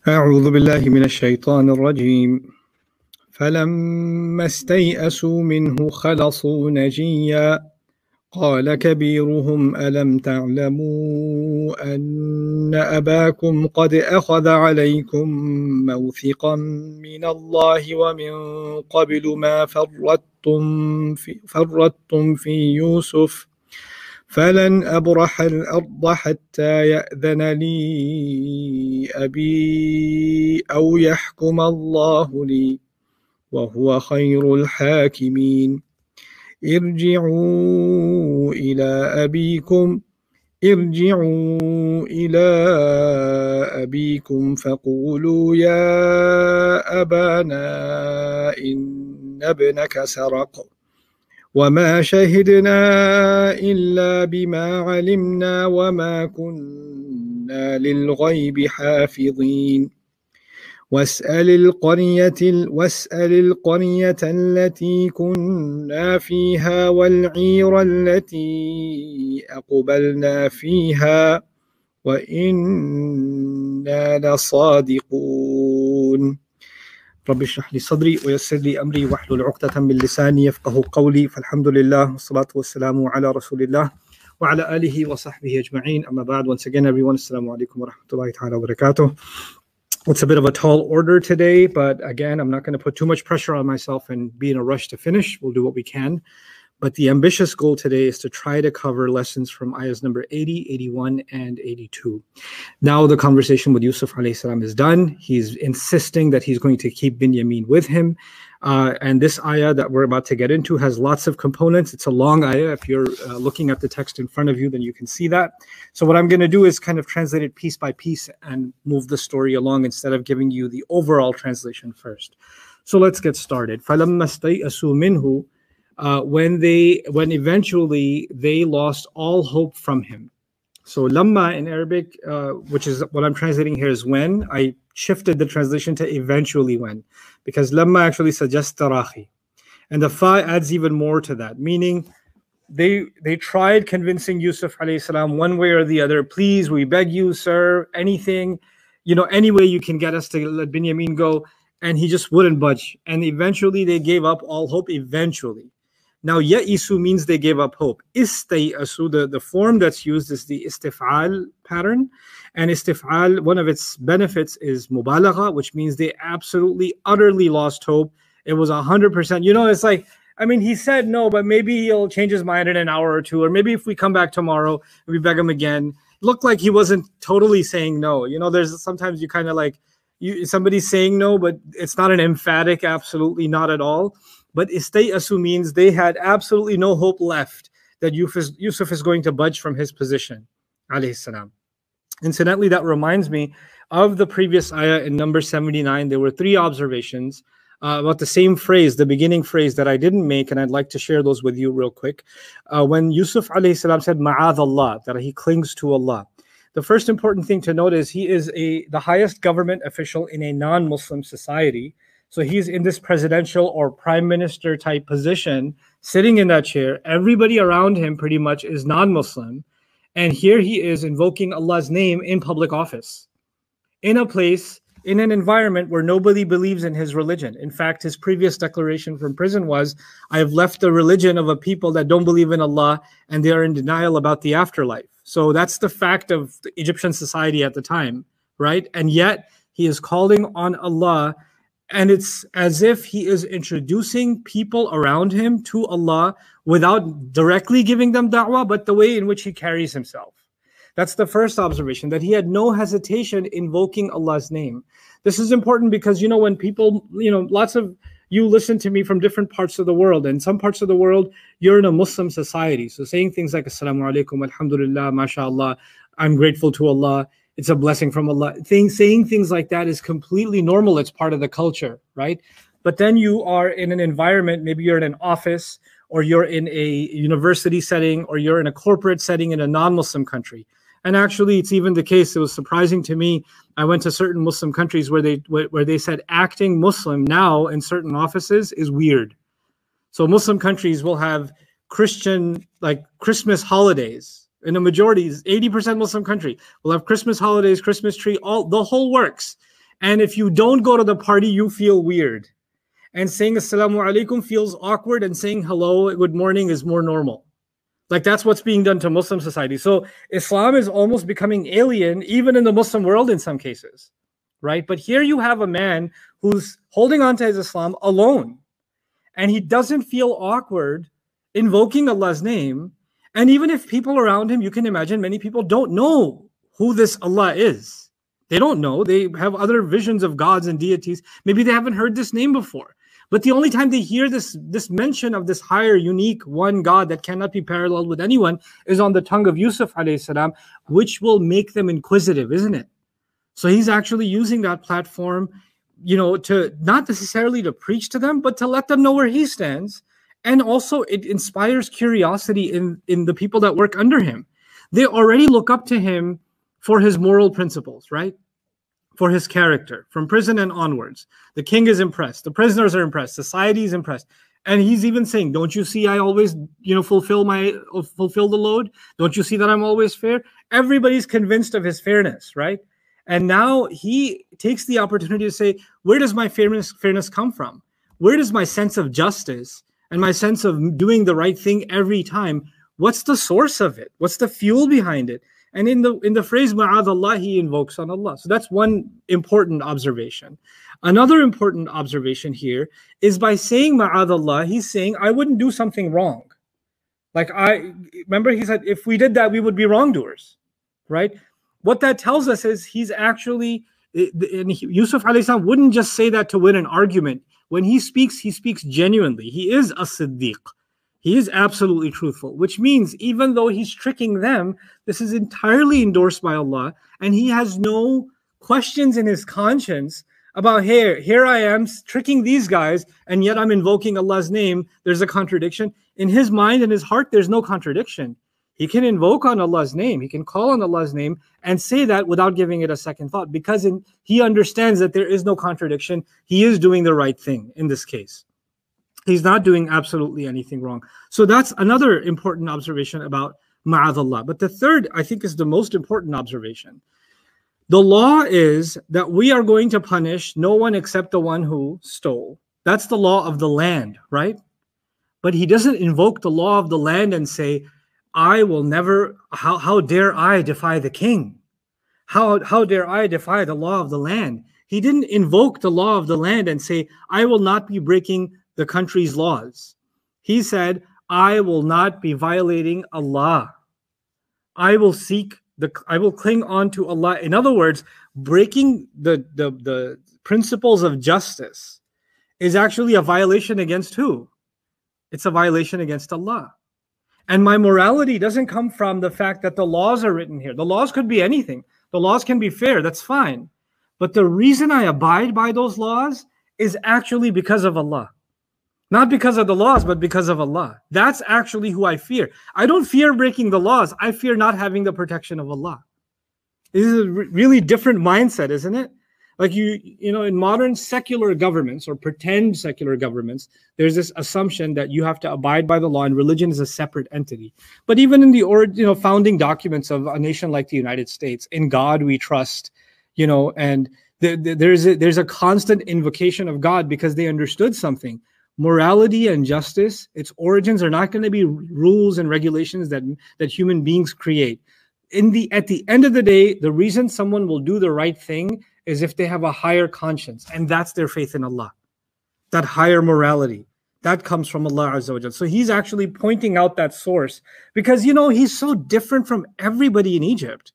أعوذ بالله من الشيطان الرجيم فلما استيئسوا منه خلصوا نجيا قال كبيرهم ألم تعلموا أن أباكم قد أخذ عليكم موثقا من الله ومن قبل ما فرطتم في يوسف فلن أبرح الأرض حتى يأذن لي أبي أو يحكم الله لي وهو خير الحاكمين ارجعوا إلى أبيكم فقولوا يا أبانا إن ابنك سرق وما شهدنا إلا بما علمنا وما كنا للغيب حافظين واسأل القرية التي كنا فيها والعير التي أقبلنا فيها وإنا لصادقون رب اشرح لي صدري ويسر لي أمري واحلل عقدة من لساني يفقه قولي فالحمد لله والصلاة والسلام على رسول الله وعلى آله وصحبه أجمعين أما بعد. Once again everyone, Assalamu alaikum wa rahmatullahi ta'ala wa barakatuh. It's a bit of a tall order today, but again, I'm not going to put too much pressure on myself and be in a rush to finish. We'll do what we can. But the ambitious goal today is to try to cover lessons from ayahs number 80, 81, and 82. Now the conversation with Yusuf alayhi salam is done. He's insisting that he's going to keep Binyamin with him. And this ayah that we're about to get into has lots of components. It's a long ayah. If you're looking at the text in front of you, then you can see that. So what I'm going to do is kind of translate it piece by piece and move the story along instead of giving you the overall translation first. So let's get started. فَلَمَّا اسْتَيْأَسُوا مِنْهُ when eventually they lost all hope from him. So lamma in Arabic, which is what I'm translating here, is when. I shifted the translation to eventually when, because lamma actually suggests tarahi. And the fa adds even more to that, meaning they tried convincing Yusuf alayhi salam one way or the other. Please, we beg you, sir, anything, any way you can get us to let Binyamin go. And he just wouldn't budge. And eventually they gave up all hope eventually. Now, ya'isu means they gave up hope. Istay'asu, the form that's used is the istif'al pattern. And istif'al, one of its benefits is mubalagha, which means they absolutely, utterly lost hope. It was 100%. It's like, he said no, but maybe he'll change his mind in an hour or two. Or maybe if we come back tomorrow, we beg him again. It looked like he wasn't totally saying no. There's sometimes you kind of like, somebody's saying no, but it's not an emphatic, absolutely not at all. But istay'asu means they had absolutely no hope left that Yusuf is going to budge from his position, alayhi salam. Incidentally, that reminds me of the previous ayah in number 79. There were three observations about the same phrase, the beginning phrase that I didn't make, and I'd like to share those with you real quick. When Yusuf alayhi salam said ma'adh Allah, that he clings to Allah. The first important thing to note is he is the highest government official in a non-Muslim society. So he's in this presidential or prime minister type position, sitting in that chair. Everybody around him pretty much is non-Muslim. And here he is invoking Allah's name in public office, in a place, in an environment where nobody believes in his religion. In fact, his previous declaration from prison was, I have left the religion of a people that don't believe in Allah and they are in denial about the afterlife. So that's the fact of the Egyptian society at the time, right? And yet he is calling on Allah, and it's as if he is introducing people around him to Allah without directly giving them da'wah, but the way in which he carries himself. That's the first observation, that he had no hesitation invoking Allah's name. This is important because, when people, lots of you listen to me from different parts of the world. And some parts of the world, you're in a Muslim society. So saying things like, Assalamu alaikum, alhamdulillah, mashallah, I'm grateful to Allah, it's a blessing from Allah. Saying things like that is completely normal. It's part of the culture, right? But then you are in an environment, maybe you're in an office, or you're in a university setting, or you're in a corporate setting in a non-Muslim country. And actually, it's even the case. It was surprising to me. I went to certain Muslim countries where they said acting Muslim now in certain offices is weird. So Muslim countries will have Christian, like Christmas holidays. In a majority, 80% Muslim country, will have Christmas holidays, Christmas tree, the whole works. And if you don't go to the party, you feel weird. And saying Assalamu alaikum feels awkward, and saying hello, good morning is more normal. Like that's what's being done to Muslim society. So Islam is almost becoming alien, even in the Muslim world in some cases, right? But here you have a man who's holding on to his Islam alone, and he doesn't feel awkward invoking Allah's name. And even if people around him, you can imagine many people don't know who this Allah is. They don't know. They have other visions of gods and deities. Maybe they haven't heard this name before. But the only time they hear this mention of this higher, unique one God that cannot be paralleled with anyone is on the tongue of Yusuf alayhi salam, which will make them inquisitive, isn't it? So he's actually using that platform, to not necessarily to preach to them, but to let them know where he stands. And also it inspires curiosity in the people that work under him. They already look up to him for his moral principles, right? For his character, from prison and onwards. The king is impressed. The prisoners are impressed. Society is impressed. And he's even saying, don't you see I always, fulfill the load? Don't you see that I'm always fair? Everybody's convinced of his fairness, right? And now he takes the opportunity to say, where does my fairness come from? Where does my sense of justice and my sense of doing the right thing every time, what's the source of it? What's the fuel behind it? And in the phrase ma'adallah, he invokes on Allah. So that's one important observation. Another important observation here is by saying ma'adallah, he's saying, I wouldn't do something wrong. Like remember he said, if we did that, we would be wrongdoers, right? What that tells us is he's actually, and Yusuf alayhi salam wouldn't just say that to win an argument. When he speaks genuinely. He is a siddiq. He is absolutely truthful, which means even though he's tricking them, this is entirely endorsed by Allah, and he has no questions in his conscience about, here I am tricking these guys, and yet I'm invoking Allah's name. There's a contradiction. In his mind and his heart, there's no contradiction. He can invoke on Allah's name. He can call on Allah's name and say that without giving it a second thought, because he understands that there is no contradiction. He is doing the right thing in this case. He's not doing absolutely anything wrong. So that's another important observation about ma'adallah. But the third, I think, is the most important observation. The law is that we are going to punish no one except the one who stole. That's the law of the land, right? But he doesn't invoke the law of the land and say, I will never, how dare I defy the king? How dare I defy the law of the land? He didn't invoke the law of the land and say, I will not be breaking the country's laws. He said, I will not be violating Allah. I will cling on to Allah. In other words, breaking the principles of justice is actually a violation against who? It's a violation against Allah. And my morality doesn't come from the fact that the laws are written here. The laws could be anything. The laws can be fair, that's fine. But the reason I abide by those laws is actually because of Allah. Not because of the laws, but because of Allah. That's actually who I fear. I don't fear breaking the laws. I fear not having the protection of Allah. This is a really different mindset, isn't it? Like in modern secular governments or pretend secular governments, there's this assumption that you have to abide by the law and religion is a separate entity. But even in the founding documents of a nation like the United States, in God we trust, and there's a constant invocation of God because they understood something. Morality and justice, its origins are not going to be rules and regulations that human beings create. At the end of the day, the reason someone will do the right thing is if they have a higher conscience, and that's their faith in Allah. That higher morality, that comes from Allah Azza wa Jal. So he's actually pointing out that source because, he's so different from everybody in Egypt.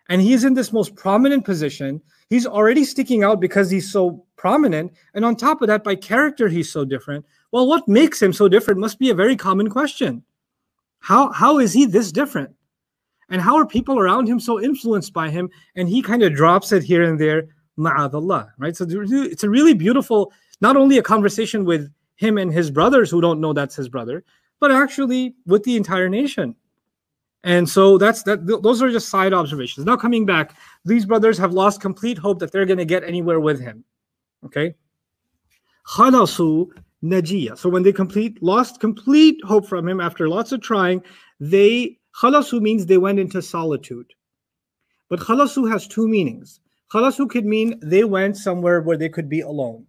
And he's in this most prominent position. He's already sticking out because he's so prominent. And on top of that, by character, he's so different. Well, what makes him so different must be a very common question. How is he this different? And how are people around him so influenced by him? And he kind of drops it here and there, ma'adallah, right? So it's a really beautiful, not only a conversation with him and his brothers who don't know that's his brother, but actually with the entire nation. And so those are just side observations. Now coming back, these brothers have lost complete hope that they're going to get anywhere with him. Okay? Khalasu najiya. So when they lost complete hope from him after lots of trying, khalasu means they went into solitude. But khalasu has two meanings. Khalasu could mean they went somewhere where they could be alone,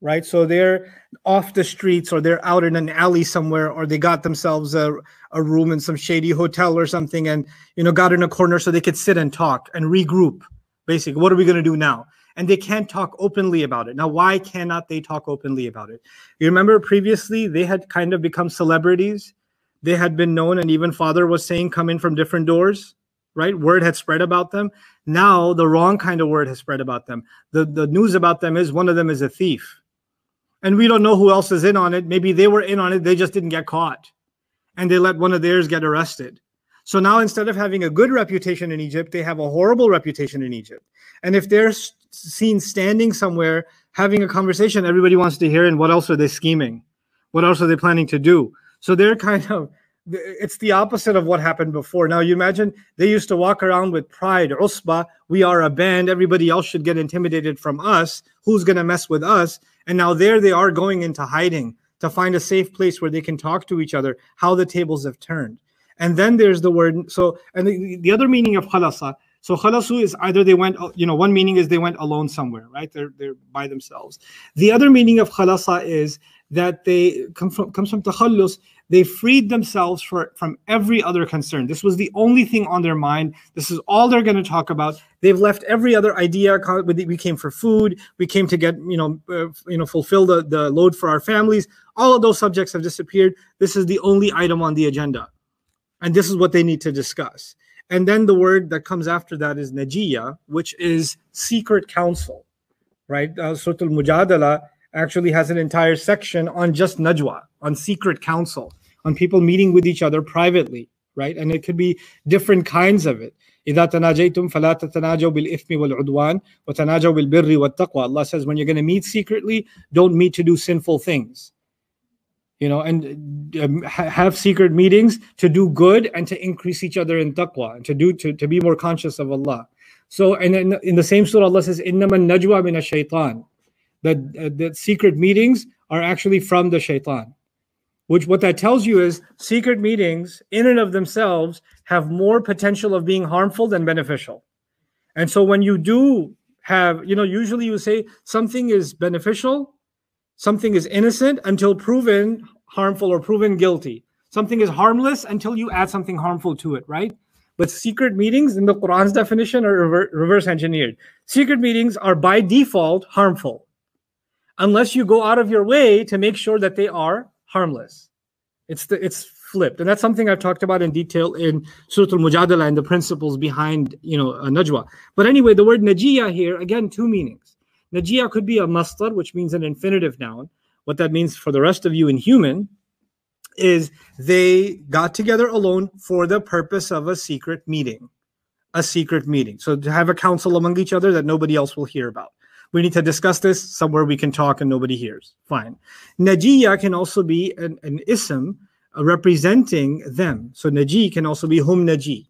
right? So they're off the streets, or they're out in an alley somewhere, or they got themselves a room in some shady hotel or something, and got in a corner so they could sit and talk and regroup. Basically, what are we going to do now? And they can't talk openly about it. Now, why cannot they talk openly about it? You remember previously they had kind of become celebrities. They had been known, and even Father was saying, come in from different doors, right? Word had spread about them. Now the wrong kind of word has spread about them. The news about them is one of them is a thief. And we don't know who else is in on it. Maybe they were in on it, they just didn't get caught. And they let one of theirs get arrested. So now instead of having a good reputation in Egypt, they have a horrible reputation in Egypt. And if they're seen standing somewhere having a conversation, everybody wants to hear, and what else are they scheming? What else are they planning to do? So they're kind of, it's the opposite of what happened before. Now you imagine they used to walk around with pride, usba, we are a band, everybody else should get intimidated from us, who's going to mess with us? And now there they are going into hiding to find a safe place where they can talk to each other, how the tables have turned. And then there's the word, so, and the other meaning of khalasa, so khalasu is either they went, one meaning is they went alone somewhere, right? They're by themselves. The other meaning of khalasa is that they comes from takhallus, they freed themselves from every other concern. This was the only thing on their mind. This is all they're going to talk about. They've left every other idea. We came for food. We came to get, fulfill the load for our families. All of those subjects have disappeared. This is the only item on the agenda. And this is what they need to discuss. And then the word that comes after that is najiya, which is secret counsel, right? Surah Al-Mujadala actually has an entire section on just najwa, on secret counsel, on people meeting with each other privately, right? And it could be different kinds of it. إِذَا تَنَاجَيْتُمْ فَلَا تَتَنَاجَوْا بِالْإِثْمِ وَالْعُدْوَانِ وَتَنَاجَوْا بِالْبِرِّ وَالتَّقْوَى. Allah says when you're going to meet secretly, don't meet to do sinful things. And have secret meetings to do good and to increase each other in taqwa, and to be more conscious of Allah. So, and in the same surah, Allah says, إِنَّمَا النَّجْوَى مِنَ الشَّيْطَانِ. That secret meetings are actually from the shaitan. What that tells you is secret meetings in and of themselves have more potential of being harmful than beneficial. And so when you do have, usually you say something is beneficial, something is innocent until proven harmful or proven guilty. Something is harmless until you add something harmful to it, right? But secret meetings in the Quran's definition are reverse engineered. Secret meetings are by default harmful, unless you go out of your way to make sure that they are harmless. It's flipped. And that's something I've talked about in detail in Surah Al-Mujadala and the principles behind, najwa. But anyway, the word najiya here, again, two meanings. Najiya could be a masdar, which means an infinitive noun. What that means for the rest of you in human is they got together alone for the purpose of a secret meeting. A secret meeting. So to have a council among each other that nobody else will hear about. We need to discuss this somewhere we can talk and nobody hears. Fine. Najiya can also be an ism representing them. So naji can also be hum naji.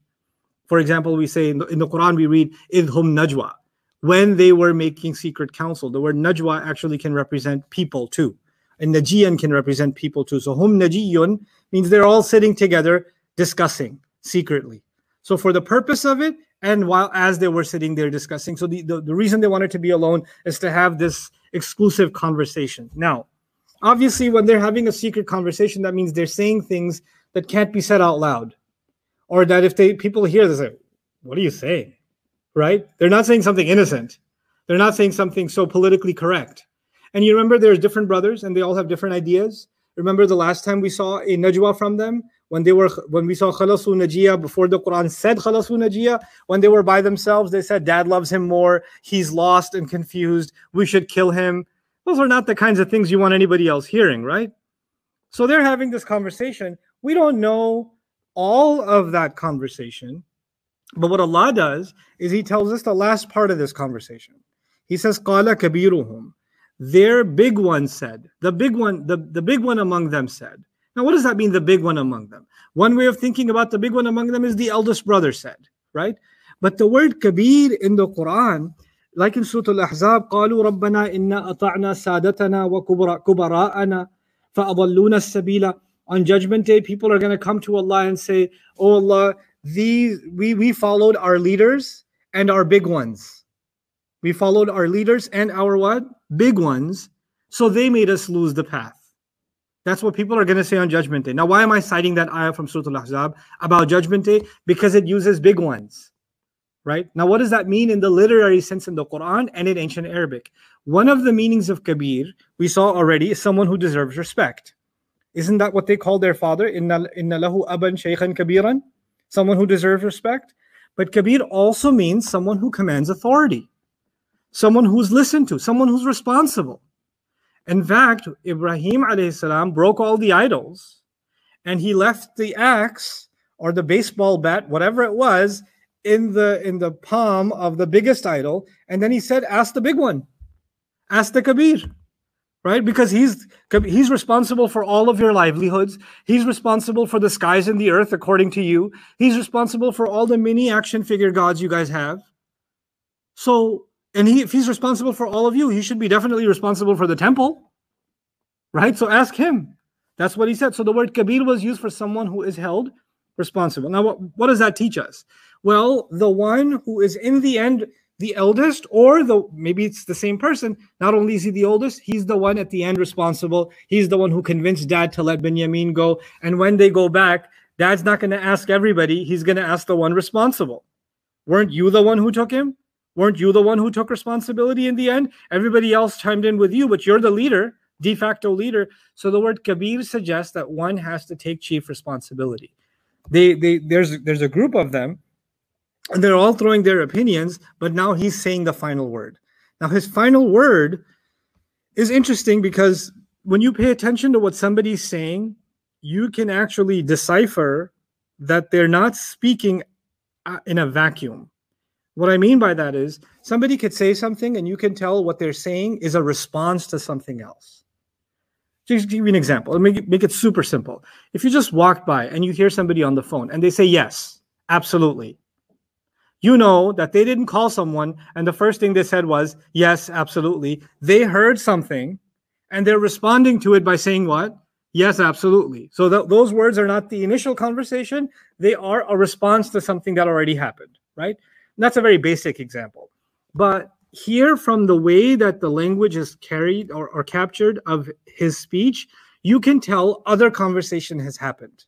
For example, we say in the Quran, we read idhum najwa. When they were making secret counsel, the word najwa actually can represent people too. And najiyan can represent people too. So hum najiyun means they're all sitting together discussing secretly. So for the purpose of it, and as they were sitting there discussing, so the reason they wanted to be alone is to have this exclusive conversation. Now, obviously, when they're having a secret conversation, that means they're saying things that can't be said out loud. Or that if people hear this, like, what are you saying? Right? They're not saying something innocent. They're not saying something so politically correct. And you remember there's different brothers and they all have different ideas. Remember the last time we saw a najwa from them? When we saw khalasu najiya, before the Quran said khalasu najiya, when they were by themselves, they said, Dad loves him more. He's lost and confused. We should kill him. Those are not the kinds of things you want anybody else hearing, right? So they're having this conversation. We don't know all of that conversation. But what Allah does is He tells us the last part of this conversation. He says, "Qala kabiruhum." Their big one said. The big one among them said. Now, what does that mean? The big one among them. One way of thinking about the big one among them is the eldest brother said, right? But the word kabir in the Quran, like in Surah Al-Ahzab, قالوا ربنا إنا أطعنا سادتنا وكبراءنا فأضلونا السبيل. On Judgment Day, people are going to come to Allah and say, "Oh Allah, we followed our leaders and our big ones, We followed our leaders and our what? Big ones. So they made us lose the path. That's what people are going to say on Judgment Day. Now, why am I citing that ayah from Surah Al-Ahzab about Judgment Day? Because it uses big ones, right? Now, what does that mean in the literary sense in the Quran and in ancient Arabic? One of the meanings of Kabir, we saw already, is someone who deserves respect. Isn't that what they call their father? Inna lahu aban shaykhan kabiran? Someone who deserves respect. But Kabir also means someone who commands authority, someone who's listened to, someone who's responsible. In fact, Ibrahim alayhi salam broke all the idols and he left the axe or the baseball bat, whatever it was, in the palm of the biggest idol. And then he said, ask the big one, ask the Kabir, right? Because he's responsible for all of your livelihoods. He's responsible for the skies and the earth, according to you. He's responsible for all the mini action figure gods you guys have. So, and if he's responsible for all of you, he should be definitely responsible for the temple, right? So ask him. That's what he said. So the word Kabir was used for someone who is held responsible. Now, what does that teach us? Well, the one who is in the end the eldest, or maybe it's the same person. Not only is he the oldest, he's the one at the end responsible. He's the one who convinced dad to let Binyamin go. And when they go back, dad's not going to ask everybody. He's going to ask the one responsible. Weren't you the one who took him? Weren't you the one who took responsibility in the end? Everybody else chimed in with you, but you're the leader, de facto leader. So the word Kabir suggests that one has to take chief responsibility. There's a group of them, and they're all throwing their opinions, but now he's saying the final word. Now his final word is interesting because when you pay attention to what somebody's saying, you can actually decipher that they're not speaking in a vacuum. What I mean by that is somebody could say something and you can tell what they're saying is a response to something else. Just give you an example. Let me make it super simple. If you just walked by and you hear somebody on the phone and they say, yes, absolutely. You know that they didn't call someone and the first thing they said was, yes, absolutely. They heard something and they're responding to it by saying what? Yes, absolutely. So those words are not the initial conversation. They are a response to something that already happened, right? And that's a very basic example. But here, from the way that the language is carried or captured of his speech, you can tell other conversation has happened.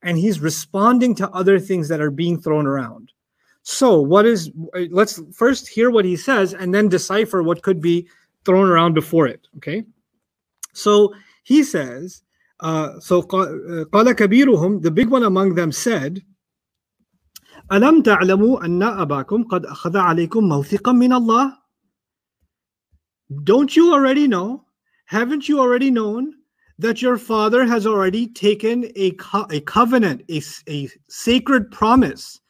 And he's responding to other things that are being thrown around. So let's first hear what he says and then decipher what could be thrown around before it, okay? So he says, قَالَ كَبِيرُهُمْ, the big one among them said, أَلَمْ تَعْلَمُوا أَنَّ أَبَاكُمْ قَدْ أَخَذَ عَلَيْكُمْ مَوْثِقًا مِّنَ اللَّهِ. Don't you already know, haven't you already known that your father has already taken a covenant, a sacred promise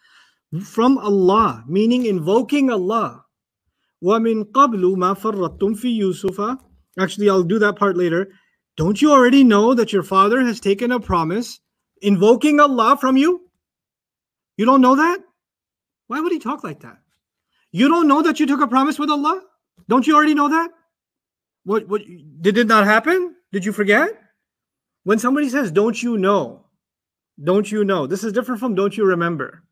from Allah, meaning invoking Allah. وَمِن قَبْلُ مَا فَرَّطْتُمْ فِي يُوسُفَ. Actually, I'll do that part later. Don't you already know that your father has taken a promise invoking Allah from you? You don't know that? Why would he talk like that? You don't know that you took a promise with Allah? Don't you already know that? What did it not happen? Did you forget? When somebody says, don't you know? Don't you know? This is different from don't you remember.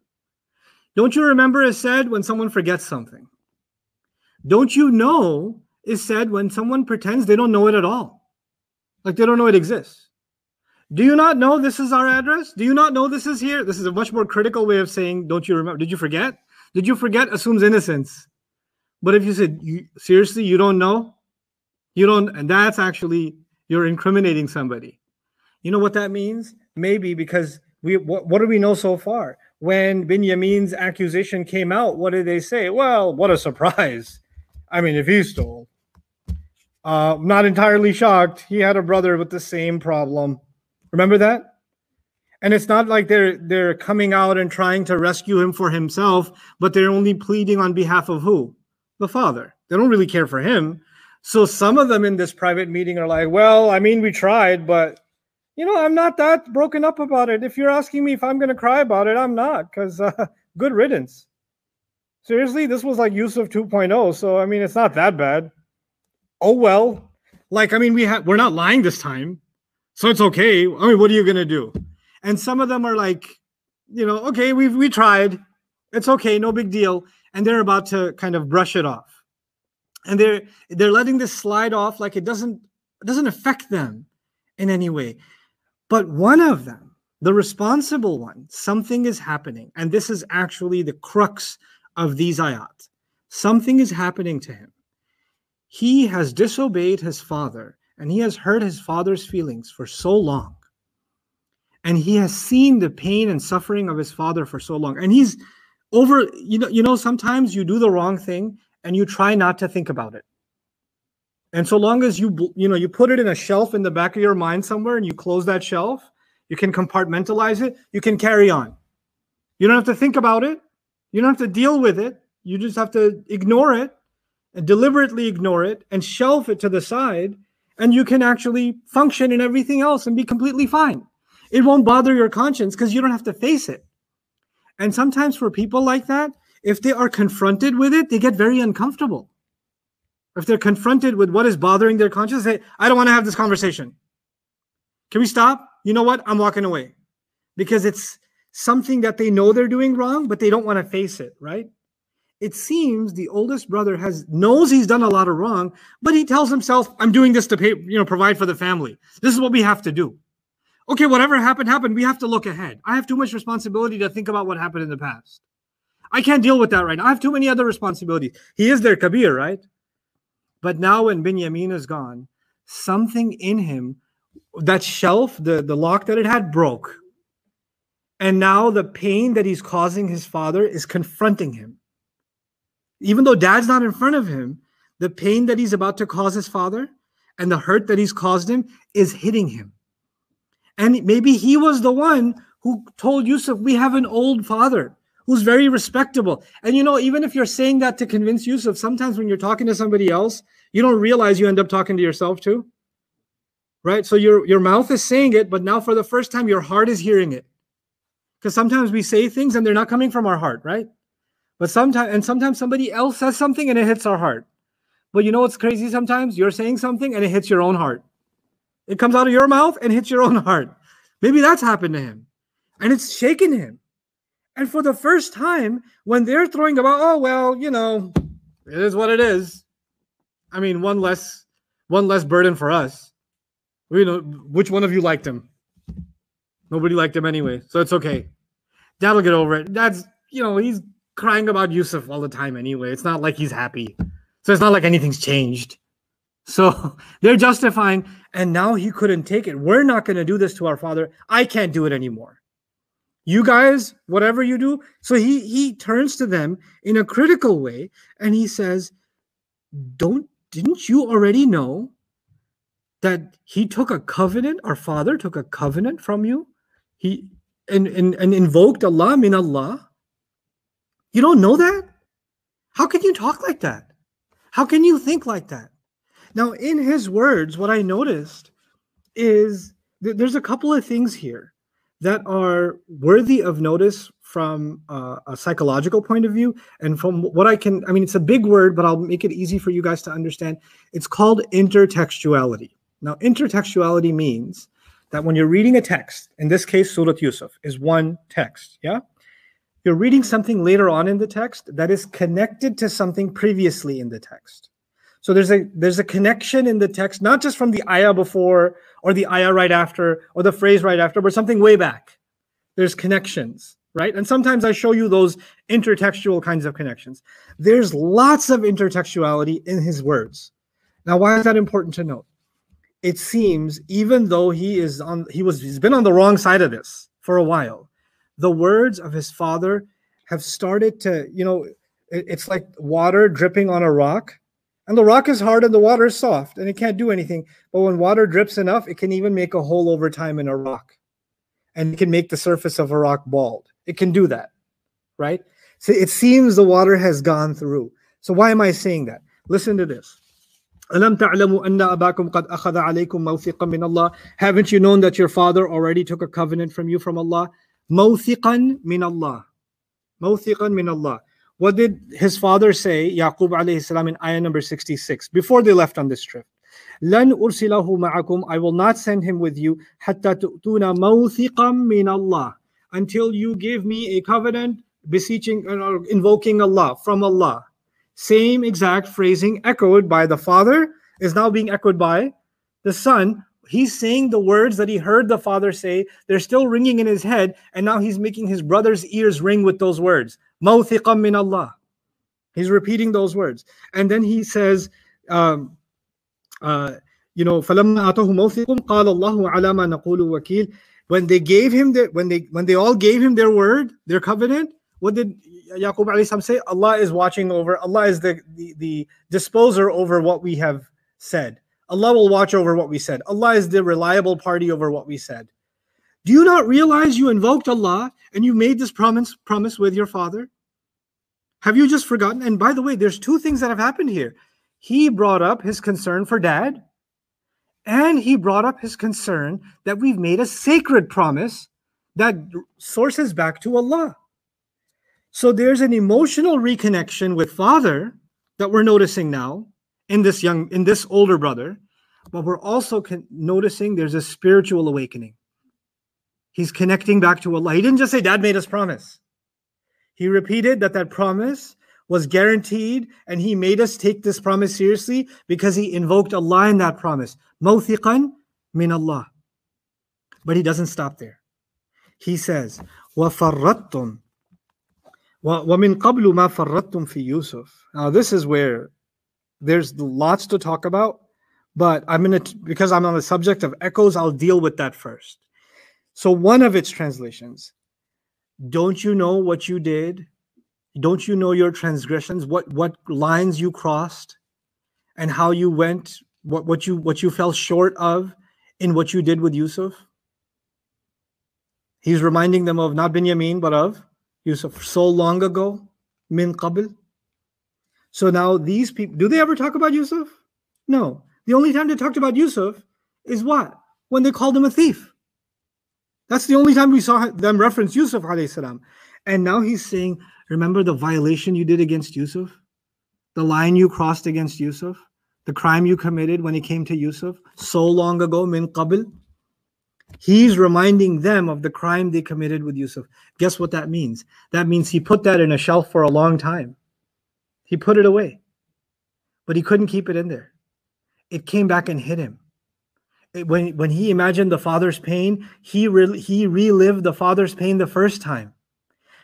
Don't you remember is said when someone forgets something. Don't you know is said when someone pretends they don't know it at all. Like they don't know it exists. Do you not know this is our address? Do you not know this is here? This is a much more critical way of saying, don't you remember? Did you forget? Did you forget assumes innocence. But if you said, seriously, you don't know? You don't, and that's actually, you're incriminating somebody. You know what that means? Maybe because what do we know so far? When Binyamin's accusation came out, what did they say? Well, what a surprise. I mean, if he stole, not entirely shocked. He had a brother with the same problem. Remember that? And it's not like they're coming out and trying to rescue him for himself, but they're only pleading on behalf of who? The father. They don't really care for him. So some of them in this private meeting are like, well, I mean, we tried, but you know, I'm not that broken up about it. If you're asking me if I'm going to cry about it, I'm not, because good riddance. Seriously, this was like Yusuf 2.0. So, I mean, it's not that bad. Oh, well. Like, I mean, we're not lying this time. So it's okay. I mean, what are you going to do? And some of them are like, you know, okay, we tried. It's okay. No big deal. And they're about to kind of brush it off. And they're letting this slide off like it doesn't affect them in any way. But one of them, the responsible one, something is happening. And this is actually the crux of these ayat. Something is happening to him. He has disobeyed his father, and he has hurt his father's feelings for so long. And he has seen the pain and suffering of his father for so long. And he's over, sometimes you do the wrong thing and you try not to think about it. And so long as you put it in a shelf in the back of your mind somewhere and you close that shelf, you can compartmentalize it, you can carry on. You don't have to think about it. You don't have to deal with it. You just have to ignore it and deliberately ignore it and shelf it to the side, and you can actually function in everything else and be completely fine. It won't bother your conscience because you don't have to face it. And sometimes for people like that, if they are confronted with it, they get very uncomfortable. If they're confronted with what is bothering their conscience, they say, I don't want to have this conversation. Can we stop? You know what? I'm walking away. Because it's something that they know they're doing wrong, but they don't want to face it, right? It seems the oldest brother knows he's done a lot of wrong, but he tells himself, I'm doing this to pay, provide for the family. This is what we have to do. Okay, whatever happened. We have to look ahead. I have too much responsibility to think about what happened in the past. I can't deal with that right now. I have too many other responsibilities. He is their Kabir, right? But now when Binyamin is gone, something in him, that shelf, the lock that it had, broke. And now the pain that he's causing his father is confronting him. Even though dad's not in front of him, the pain that he's about to cause his father and the hurt that he's caused him is hitting him. And maybe he was the one who told Yusuf, we have an old father who's very respectable. And even if you're saying that to convince Yusuf, sometimes when you're talking to somebody else, you don't realize you end up talking to yourself too. Right? So your mouth is saying it, but now for the first time, your heart is hearing it. Because sometimes we say things and they're not coming from our heart, right? But sometimes somebody else says something and it hits our heart. But you know what's crazy sometimes? You're saying something and it hits your own heart. It comes out of your mouth and hits your own heart. Maybe that's happened to him. And it's shaken him. And for the first time, when they're throwing about, oh, well, it is what it is. I mean, one less burden for us. Which one of you liked him? Nobody liked him anyway, so it's okay. Dad'll get over it. Dad's, he's crying about Yusuf all the time anyway. It's not like he's happy. So it's not like anything's changed. So they're justifying, and now he couldn't take it. We're not going to do this to our father. I can't do it anymore. You guys, whatever you do. So he turns to them in a critical way, and he says, didn't you already know that he took a covenant, our father took a covenant from you? He and invoked Allah min Allah. You don't know that? How can you talk like that? How can you think like that? Now, in his words, what I noticed is there's a couple of things here that are worthy of notice from a psychological point of view. And from what it's a big word, but I'll make it easy for you guys to understand. It's called intertextuality. Now, intertextuality means that when you're reading a text, in this case, Surah Yusuf is one text, yeah? You're reading something later on in the text that is connected to something previously in the text. So there's a connection in the text, not just from the ayah before or the ayah right after or the phrase right after, but something way back. There's connections, right? And sometimes I show you those intertextual kinds of connections. There's lots of intertextuality in his words. Now, why is that important to note? It seems, even though he's been on the wrong side of this for a while, the words of his father have started to, it's like water dripping on a rock. And the rock is hard and the water is soft and it can't do anything. But when water drips enough, it can even make a hole over time in a rock. And it can make the surface of a rock bald. It can do that, right? So it seems the water has gone through. So why am I saying that? Listen to this. Haven't you known that your father already took a covenant from you from Allah? Mawthiqan min Allah. Mawthiqan min Allah. What did his father say, Yaqub alayhi salam, in ayah number 66, before they left on this trip? Lan ursilahu ma'akum, I will not send him with you, hatta tu'tuna mawthiqan min Allah, until you give me a covenant beseeching or invoking Allah, from Allah, Same exact phrasing echoed by the father is now being echoed by the son. He's saying the words that he heard the father say. They're still ringing in his head, and now he's making his brother's ears ring with those words. Mawthiqan min Allah. He's repeating those words. And then he says, فَلَمَّا أَعْطَاهُ مَوْثِقٌ قَالَ اللَّهُ عَلَى مَا نَقُولُ وَكِيلٌ. When they gave him when they all gave him their word, their covenant, what did Yaqub alayhi salam say? Allah is watching over, Allah is the disposer over what we have said. Allah will watch over what we said. Allah is the reliable party over what we said. Do you not realize you invoked Allah and you made this promise with your father? Have you just forgotten? And by the way, there's two things that have happened here. He brought up his concern for dad, and he brought up his concern that we've made a sacred promise that sources back to Allah. So there's an emotional reconnection with father that we're noticing now in this older brother, but we're also noticing there's a spiritual awakening. He's connecting back to Allah. He didn't just say, Dad made us promise. He repeated that promise was guaranteed, and he made us take this promise seriously because he invoked Allah in that promise. Mawthiqan min Allah. But he doesn't stop there. He says, وَفَرَّطْتُمْ وَمِنْ قَبْلُ مَا فَرَّطْتُمْ فِي يُوسُف. Now this is where there's lots to talk about, but because I'm on the subject of echoes, I'll deal with that first. So one of its translations, don't you know what you did? Don't you know your transgressions? What lines you crossed, and how you went? What you fell short of in what you did with Yusuf? He's reminding them of not Binyamin, but of Yusuf, so long ago, min qabl. So now these people, do they ever talk about Yusuf? No. The only time they talked about Yusuf is what? When they called him a thief. That's the only time we saw them reference Yusuf alayhi salam. And now he's saying, remember the violation you did against Yusuf? The line you crossed against Yusuf? The crime you committed when it came to Yusuf? So long ago, min qabl. He's reminding them of the crime they committed with Yusuf. Guess what that means? That means he put that in a shelf for a long time. He put it away. But he couldn't keep it in there. It came back and hit him. When he imagined the father's pain, he relived the father's pain the first time.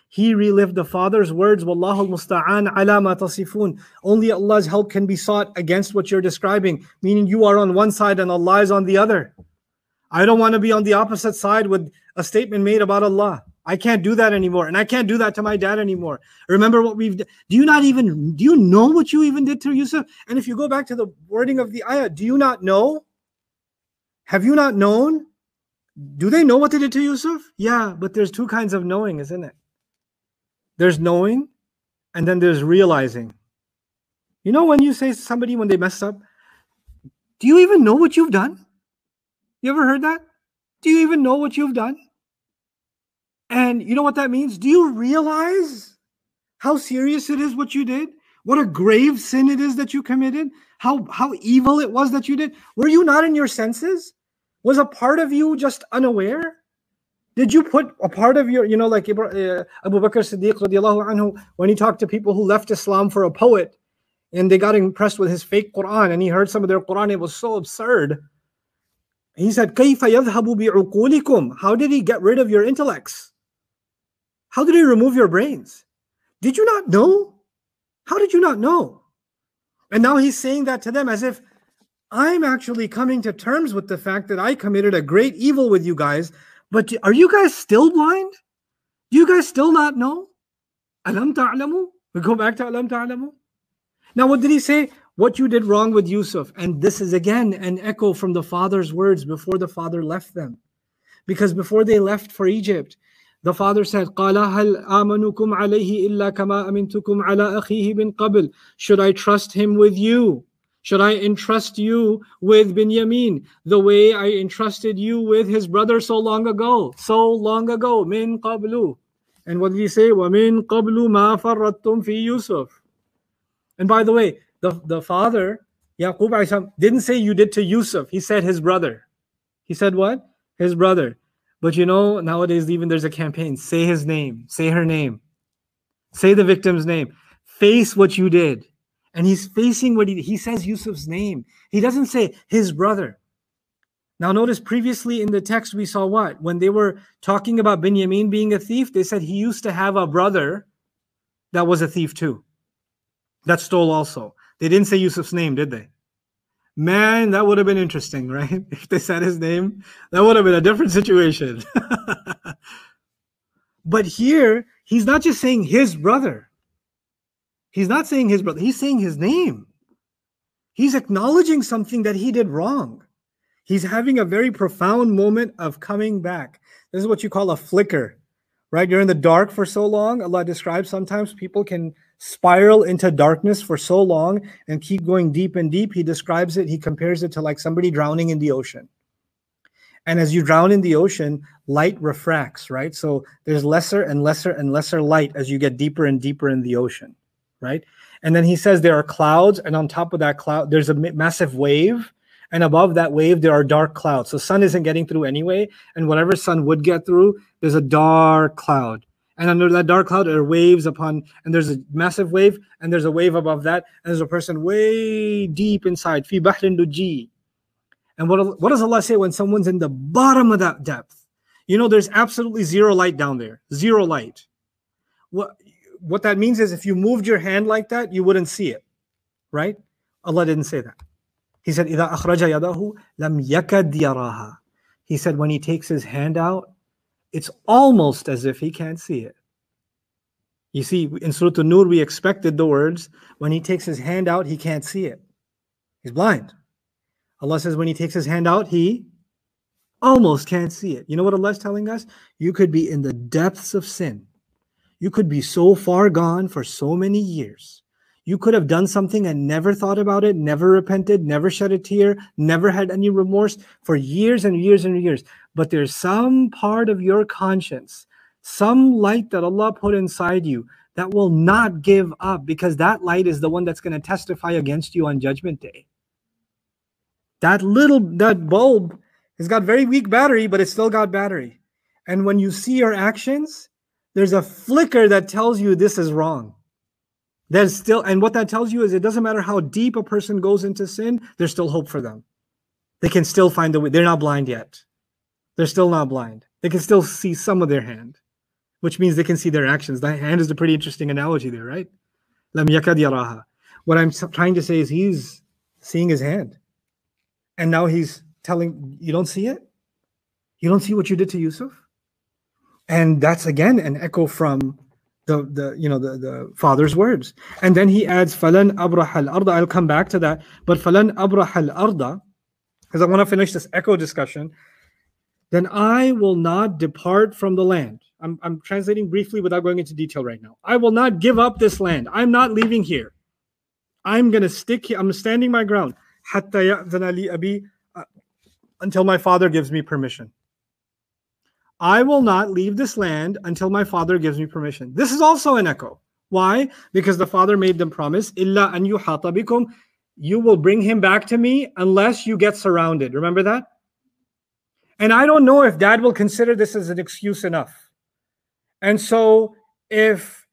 He relived the father's words, Wallahu al-musta'an ala ma tasifun. Only Allah's help can be sought against what you're describing, meaning you are on one side and Allah is on the other. I don't want to be on the opposite side with a statement made about Allah. I can't do that anymore, and I can't do that to my dad anymore. Remember what we've done. Do you know what you even did to Yusuf? And if you go back to the wording of the ayah, do you not know? Have you not known? Do they know what they did to Yusuf? Yeah, but there's two kinds of knowing, isn't it? There's knowing, and then there's realizing. You know when you say to somebody when they messed up, do you even know what you've done? You ever heard that? Do you even know what you've done? And you know what that means? Do you realize how serious it is what you did? What a grave sin it is that you committed? How evil it was that you did? Were you not in your senses? Was a part of you just unaware? Did you put a part of your, like Abu Bakr Siddiq radiallahu anhu, when he talked to people who left Islam for a poet, and they got impressed with his fake Quran, and he heard some of their Quran, it was so absurd. He said, كَيْفَ يَذْهَبُ بِعُقُولِكُمْ. How did he get rid of your intellects? How did he remove your brains? Did you not know? How did you not know? And now he's saying that to them as if I'm actually coming to terms with the fact that I committed a great evil with you guys, but are you guys still blind? Do you guys still not know? Alam ta'lamu? We go back to Alam ta'lamu. Now what did he say? What you did wrong with Yusuf. And this is again an echo from the father's words before the father left them. Because before they left for Egypt, the father said, قَالَ هَلْ آمَنُكُمْ عَلَيْهِ إِلَّا كَمَا أَمِنْتُكُمْ عَلَىٰ أَخِيهِ مِنْ قَبْلِ. Should I trust him with you? Should I entrust you with Binyamin the way I entrusted you with his brother so long ago? So long ago, min qablu. And what did he say? وَمِن قَبْلُ مَا فَرَّطْتُمْ فِي يُوسُف. And by the way, the father, Yaqub alayhi salam, didn't say you did to Yusuf. He said his brother. He said what? His brother. But nowadays even there's a campaign. Say his name. Say her name. Say the victim's name. Face what you did. And he's facing what he says Yusuf's name. He doesn't say his brother. Now notice previously in the text we saw what? When they were talking about Binyamin being a thief, they said he used to have a brother that was a thief too. That stole also. They didn't say Yusuf's name, did they? Man, that would have been interesting, right? If they said his name, that would have been a different situation. But here, he's not just saying his brother. He's not saying his brother. He's saying his name. He's acknowledging something that he did wrong. He's having a very profound moment of coming back. This is what you call a flicker, right? You're in the dark for so long. Allah describes sometimes people can spiral into darkness for so long and keep going deep and deep. He describes it, he compares it to like somebody drowning in the ocean. And as you drown in the ocean, light refracts, right? So there's lesser and lesser and lesser light as you get deeper and deeper in the ocean, right? And then he says there are clouds, and on top of that cloud, there's a massive wave. And above that wave, there are dark clouds. So sun isn't getting through anyway. And whatever sun would get through, there's a dark cloud. And under that dark cloud, there are waves upon, and there's a massive wave, and there's a wave above that, and there's a person way deep inside. Fi bahrin luji. And what does Allah say when someone's in the bottom of that depth? You know, there's absolutely zero light down there. Zero light. What that means is if you moved your hand like that, you wouldn't see it, right? Allah didn't say that. He said, إِذَا أَخْرَجَ يَدَهُ لَمْ يَكَدْ يَرَاهَا. He said, when he takes his hand out, it's almost as if he can't see it. You see, in Surah An-Nur, we expected the words, when he takes his hand out, he can't see it. He's blind. Allah says, when he takes his hand out, he almost can't see it. You know what Allah is telling us? You could be in the depths of sin. You could be so far gone for so many years. You could have done something and never thought about it, never repented, never shed a tear, never had any remorse for years and years and years. But there's some part of your conscience, some light that Allah put inside you that will not give up, because that light is the one that's going to testify against you on Judgment Day. That bulb has got very weak battery, but it's still got battery. And when you see your actions, there's a flicker that tells you this is wrong. There's still, and what that tells you is it doesn't matter how deep a person goes into sin, there's still hope for them. They can still find the way. They're not blind yet. They're still not blind. They can still see some of their hand, which means they can see their actions. That hand is a pretty interesting analogy there, right? Lam yakad yaraha. What I'm trying to say is he's seeing his hand. And now he's telling, you don't see it? You don't see what you did to Yusuf? And that's again an echo from the father's words. And then he adds falan abrah al-arda. I'll come back to that. But falan abrah al-arda, because I want to finish this echo discussion. Then I will not depart from the land. I'm translating briefly without going into detail right now. I will not give up this land. I'm not leaving here. I'm going to stick here. I'm standing my ground. Hatta ya'zana li abi, until my father gives me permission. I will not leave this land until my father gives me permission. This is also an echo. Why? Because the father made them promise, Illa an yuhata bikum, you will bring him back to me unless you get surrounded. Remember that? And I don't know if dad will consider this as an excuse enough. And so if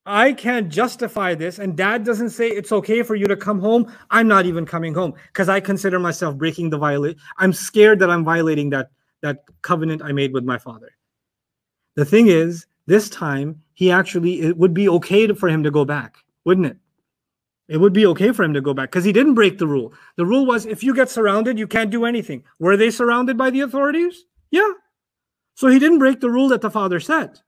I can't justify this and dad doesn't say it's okay for you to come home, I'm not even coming home because I consider myself breaking the violation. I'm scared that I'm violating that covenant I made with my father. The thing is, this time, it would be okay for him to go back, wouldn't it? It would be okay for him to go back because he didn't break the rule. The rule was if you get surrounded, you can't do anything. Were they surrounded by the authorities? Yeah. So he didn't break the rule that the father set.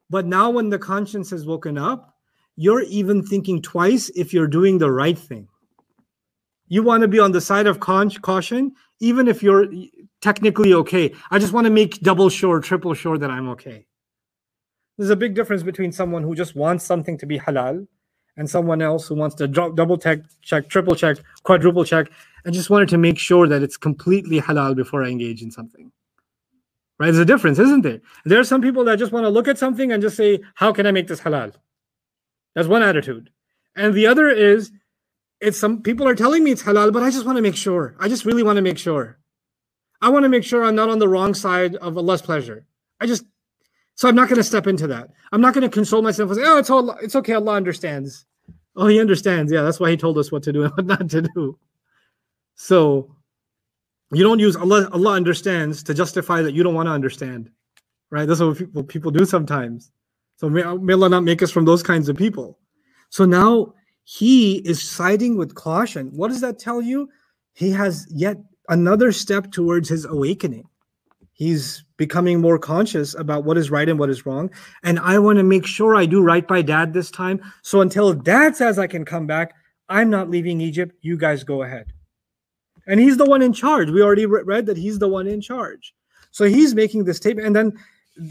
But now when the conscience has woken up, you're even thinking twice if you're doing the right thing. You want to be on the side of caution, even if you're technically okay. I just want to make double sure, triple sure that I'm okay. There's a big difference between someone who just wants something to be halal and someone else who wants to double check, triple check, quadruple check, and just wanted to make sure that it's completely halal before I engage in something. Right? There's a difference, isn't there? There are some people that just want to look at something and just say, how can I make this halal? That's one attitude. And the other is, some people are telling me it's halal, but I just want to make sure. I just really want to make sure. I want to make sure I'm not on the wrong side of Allah's pleasure. So I'm not going to step into that. I'm not going to console myself and say, oh, it's okay, Allah understands. Oh, he understands. Yeah, that's why he told us what to do and what not to do. So you don't use Allah understands to justify that you don't want to understand. Right? That's what people do sometimes. So may Allah not make us from those kinds of people. So now he is siding with caution. What does that tell you? He has yet another step towards his awakening. He's becoming more conscious about what is right and what is wrong. And I want to make sure I do right by dad this time. So until dad says I can come back, I'm not leaving Egypt. You guys go ahead. And he's the one in charge. We already read that he's the one in charge. So he's making this statement. And then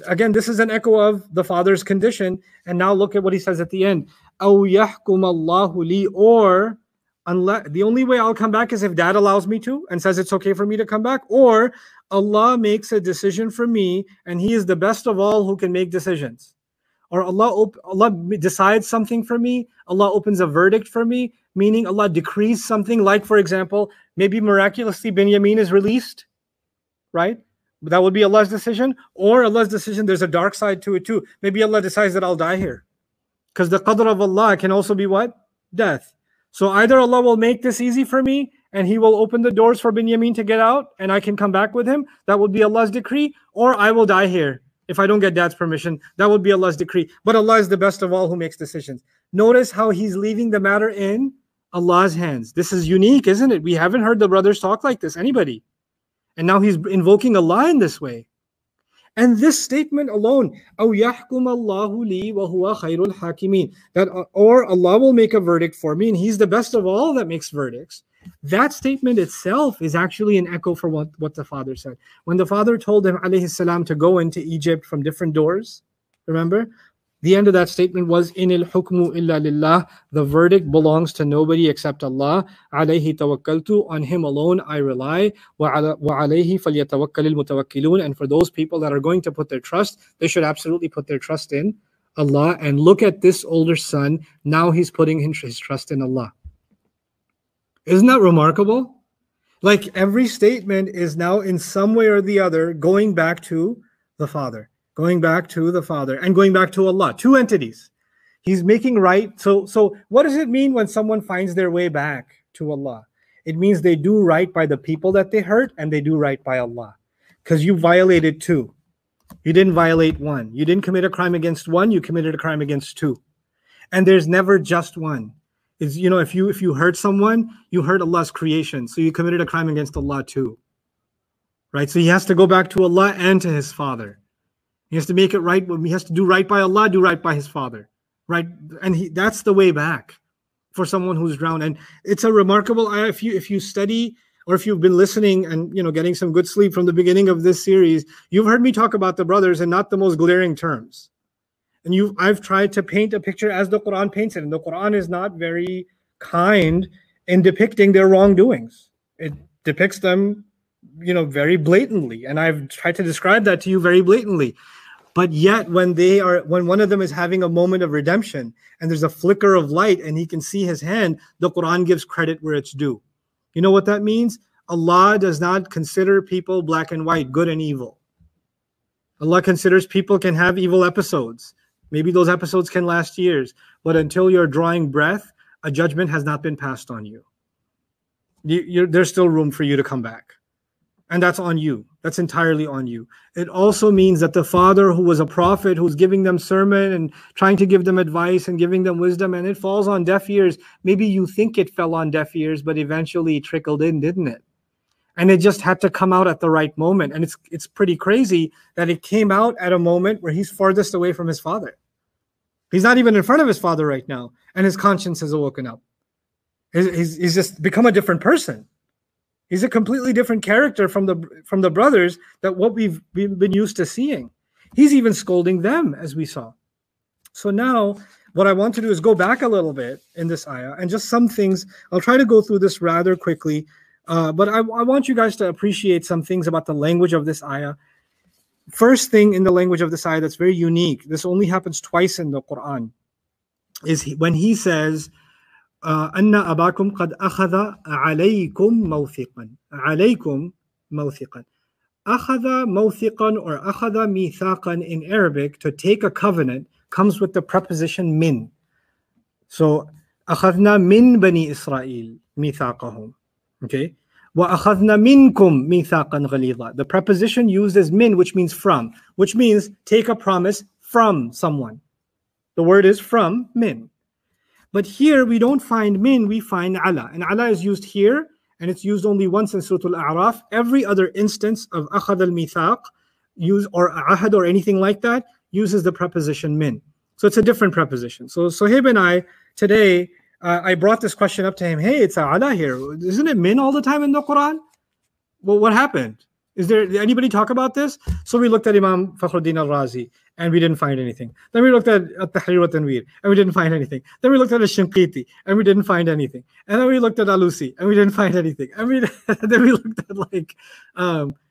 again, this is an echo of the father's condition. And now look at what he says at the end. أَوْ يَحْكُمَ اللَّهُ لِي, or unless, the only way I'll come back is if dad allows me to and says it's okay for me to come back, or Allah makes a decision for me and he is the best of all who can make decisions. Or Allah decides something for me, Allah opens a verdict for me, meaning Allah decrees something, like for example, maybe miraculously Binyamin is released, right? That would be Allah's decision. Or Allah's decision, there's a dark side to it too. Maybe Allah decides that I'll die here. Because the qadr of Allah can also be what? Death. So either Allah will make this easy for me and he will open the doors for Binyamin to get out and I can come back with him. That would be Allah's decree. Or I will die here if I don't get dad's permission. That would be Allah's decree. But Allah is the best of all who makes decisions. Notice how he's leaving the matter in Allah's hands. This is unique, isn't it? We haven't heard the brothers talk like this, anybody. And now he's invoking Allah in this way. And this statement alone, أَوْ يَحْكُمَ اللَّهُ لِي وَهُوَ خَيْرُ الْحَاكِمِينَ, that or Allah will make a verdict for me and he's the best of all that makes verdicts. That statement itself is actually an echo for what the father said. When the father told him, alayhi salam, to go into Egypt from different doors, remember? The end of that statement was, إِنِ الْحُكْمُ إِلَّا لِلَّهِ, the verdict belongs to nobody except Allah. عَلَيْهِ تَوَكَّلْتُ, on him alone I rely. وَعَلَيْهِ فَلْيَتَوَكَّلِ الْمُتَوَكِّلُونَ, and for those people that are going to put their trust, they should absolutely put their trust in Allah. And look at this older son, now he's putting his trust in Allah. Isn't that remarkable? Like every statement is now in some way or the other going back to the father. Going back to the father and going back to Allah. Two entities. He's making right. So what does it mean when someone finds their way back to Allah? It means they do right by the people that they hurt and they do right by Allah. Because you violated two. You didn't violate one. You didn't commit a crime against one, you committed a crime against two. And there's never just one. It's, you know, if you hurt someone, you hurt Allah's creation. So you committed a crime against Allah too. Right? So he has to go back to Allah and to his father. He has to make it right. He has to do right by Allah, do right by his father, right? And that's the way back for someone who's drowned. And it's a remarkable ayah. If you study or if you've been listening and getting some good sleep from the beginning of this series, you've heard me talk about the brothers in not the most glaring terms. And I've tried to paint a picture as the Quran paints it, and the Quran is not very kind in depicting their wrongdoings. It depicts them, very blatantly, and I've tried to describe that to you very blatantly. But yet when one of them is having a moment of redemption and there's a flicker of light and he can see his hand, the Quran gives credit where it's due. You know what that means? Allah does not consider people black and white, good and evil. Allah considers people can have evil episodes. Maybe those episodes can last years, but until you're drawing breath, a judgment has not been passed on you. There's still room for you to come back. And that's on you. That's entirely on you. It also means that the father who was a prophet, who's giving them sermon and trying to give them advice and giving them wisdom, and it falls on deaf ears. Maybe you think it fell on deaf ears, but eventually it trickled in, didn't it? And it just had to come out at the right moment. And it's pretty crazy that it came out at a moment where he's farthest away from his father. He's not even in front of his father right now, and his conscience has awoken up. He's just become a different person. He's a completely different character from the brothers that what we've been used to seeing. He's even scolding them, as we saw. So now what I want to do is go back a little bit in this ayah and just some things. I'll try to go through this rather quickly, but I want you guys to appreciate some things about the language of this ayah. First thing in the language of this ayah that's very unique, this only happens twice in the Quran, is when he says, أن أباكم قد أخذ عليكم موثقا. عليكم موثقا. أخذ موثقا or أخذ ميثاقا in Arabic, to take a covenant, comes with the preposition min. So أخذنا من بني إسرائيل ميثاقهم. Okay. وأخذنا منكم ميثاقا غليظا. The preposition used is min, which means from, which means take a promise from someone. The word is from, min. But here we don't find min, we find ala. And ala is used here, and it's used only once in Surah Al-A'raf. Every other instance of akhad al-mithaq, or ahad or anything like that, uses the preposition min. So it's a different preposition. So Sohaib and I, today, I brought this question up to him. Hey, it's ala here. Isn't it min all the time in the Quran? Well, what happened? Did anybody talk about this? So we looked at Imam Fakhruddin al-Razi, and we didn't find anything. Then we looked at At-Tahrir wa Tanweer, and we didn't find anything. Then we looked at Al-Shinqiti, and we didn't find anything. And then we looked at Alusi, and we didn't find anything. And then we looked at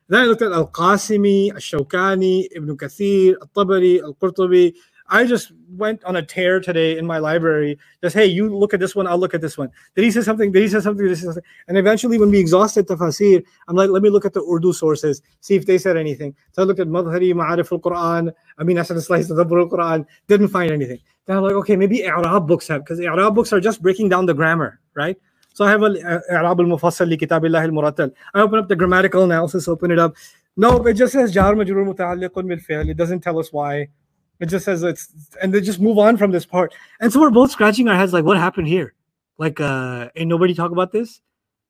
then I looked at Al-Qasimi, Al-Shawkani, Ibn Kathir, Al-Tabari, Al-Qurtubi. I just went on a tear today in my library. Just, hey, you look at this one, I'll look at this one. Did he say something? Did he say something? Did he say something? And eventually, when we exhausted tafasir, I'm like, let me look at the Urdu sources, see if they said anything. So I looked at Madhari, Ma'arif al-Quran, Hasan al-Slice, Tadabbur al-Quran, didn't find anything. Then I'm like, okay, maybe I'rab books have, because I'rab books are just breaking down the grammar, right? So I have I'rab al-Mufassal li Kitabillah al-Murattal. I open up the grammatical analysis, open it up. No, it just says Jar Majrur Muta'alliqun bil Fi'l. It doesn't tell us why. It just says and they just move on from this part. And so we're both scratching our heads like, what happened here? Like, ain't nobody talk about this?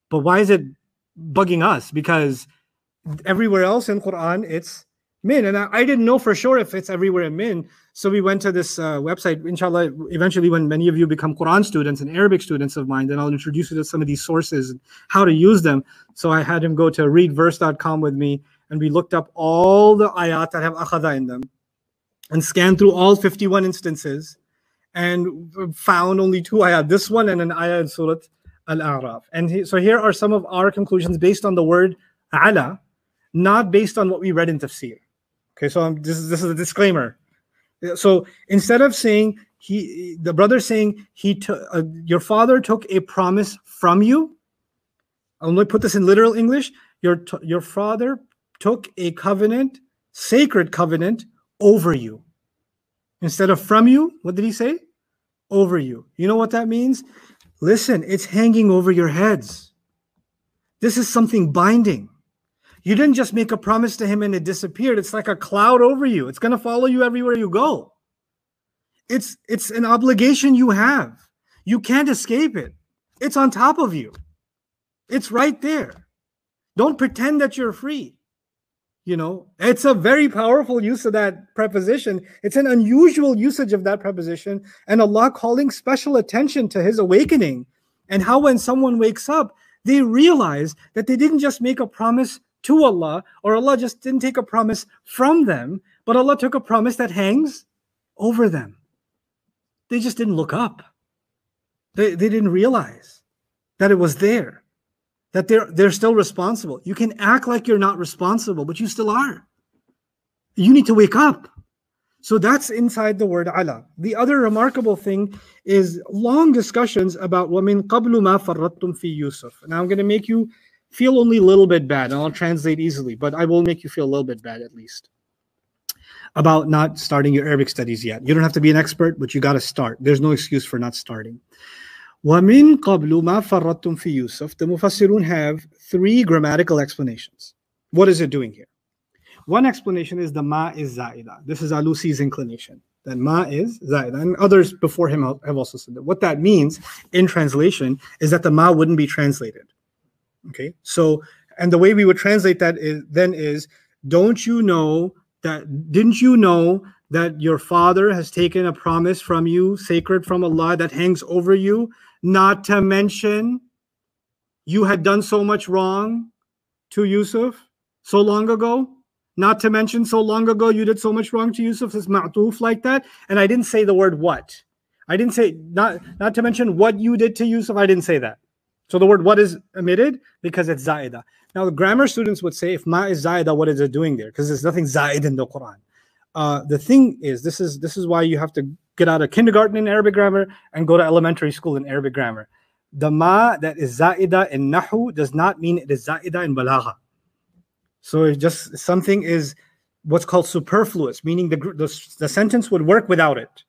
But why is it bugging us? Because everywhere else in Quran, it's min. And I didn't know for sure if it's everywhere in min. So we went to this website. Inshallah, eventually when many of you become Quran students and Arabic students of mine, then I'll introduce you to some of these sources and how to use them. So I had him go to readverse.com with me, and we looked up all the ayat that have akhada in them, and scanned through all 51 instances and found only 2 ayat, this one and an ayah in Surah Al-A'raf. And so here are some of our conclusions based on the word ala, not based on what we read in tafsir. Okay, so this is a disclaimer. So instead of saying, the brother saying, your father took a promise from you, I'll only put this in literal English, your father took a covenant, sacred covenant, over you. Instead of from you, what did he say? Over you. You know what that means? Listen, it's hanging over your heads. This is something binding. You didn't just make a promise to him and it disappeared. It's like a cloud over you. It's going to follow you everywhere you go. It's an obligation you have. You can't escape it. It's on top of you. It's right there. Don't pretend that you're free. You know, it's a very powerful use of that preposition. It's an unusual usage of that preposition, and Allah calling special attention to his awakening, and how when someone wakes up, they realize that they didn't just make a promise to Allah, or Allah just didn't take a promise from them, but Allah took a promise that hangs over them. They just didn't look up. They didn't realize that it was there. That they're still responsible. You can act like you're not responsible, but you still are. You need to wake up. So that's inside the word ala. The other remarkable thing is long discussions about وَمِن قَبْلُ مَا فَرَّطْتُمْ فِي يُوسُف. Now I'm going to make you feel only a little bit bad, and I'll translate easily, but I will make you feel a little bit bad at least about not starting your Arabic studies yet. You don't have to be an expert, but you got to start. There's no excuse for not starting. وَمِن قَبْلُ مَا فَرَّطْتُمْ فِي يُوسُف. The Mufassirun have 3 grammatical explanations. What is it doing here? One explanation is the ma is zaida. This is Alusi's inclination. That ma is zaida. And others before him have also said that. What that means in translation is that the ma wouldn't be translated. Okay? So, and the way we would translate that is, didn't you know that your father has taken a promise from you, sacred from Allah, that hangs over you? Not to mention, you had done so much wrong to Yusuf so long ago. Not to mention, so long ago you did so much wrong to Yusuf. It's ma'tuf like that. And I didn't say the word what. I didn't say, not to mention what you did to Yusuf. I didn't say that. So the word what is omitted because it's zaida. Now the grammar students would say, if ma is zaida, what is it doing there? Because there's nothing zaid in the Quran. The thing is, this is why you have to get out of kindergarten in Arabic grammar and go to elementary school in Arabic grammar. The ma that is zaida in nahu does not mean it is zaida in balagha. So it's just something is what's called superfluous, meaning the sentence would work without it.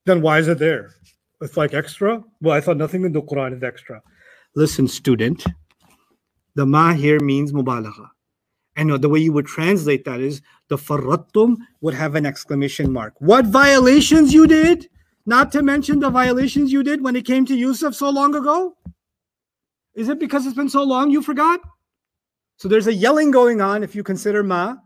Then why is it there? It's like extra? Well, I thought nothing in the Quran is extra. Listen, student, the ma here means mubalagha. And the way you would translate that is the farrattum would have an exclamation mark. What violations you did? Not to mention the violations you did when it came to Yusuf so long ago? Is it because it's been so long you forgot? So there's a yelling going on if you consider ma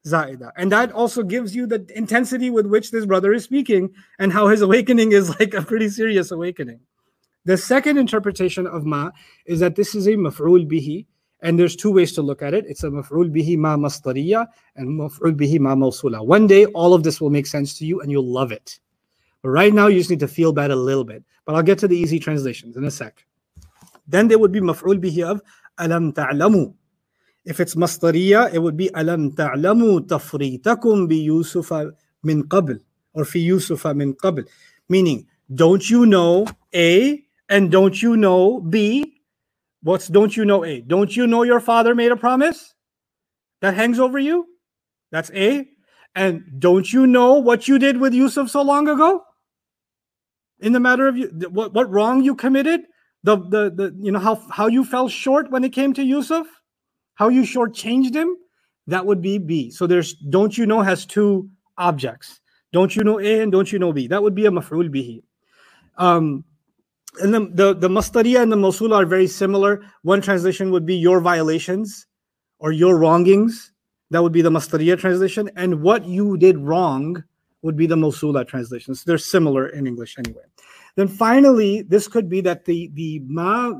zaida. And that also gives you the intensity with which this brother is speaking and how his awakening is like a pretty serious awakening. The second interpretation of ma is that this is a maf'ul bihi, and there's two ways to look at it. It's a maf'ul bihi ma masdariya and maf'ul bihi ma mawsula. One day all of this will make sense to you and you'll love it. But right now you just need to feel bad a little bit. But I'll get to the easy translations in a sec. Then there would be maf'ul bihi of alam ta'lamu. If it's masdariya, it would be alam ta'lamu tafritakum bi Yusufa min qabl, or fi Yusufa min qabl, meaning don't you know A and don't you know B? What's don't you know A? Don't you know your father made a promise that hangs over you? That's A. And don't you know what you did with Yusuf so long ago? In the matter of what wrong you committed, how you fell short when it came to Yusuf, how you shortchanged him, that would be B. So there's don't you know has two objects. Don't you know A and don't you know B? That would be a maf'ul bihi. And the masdariya and the mawsula are very similar. One translation would be your violations or your wrongings. That would be the masdariya translation. And what you did wrong would be the mawsula translation. So they're similar in English anyway. Then finally, this could be that the ma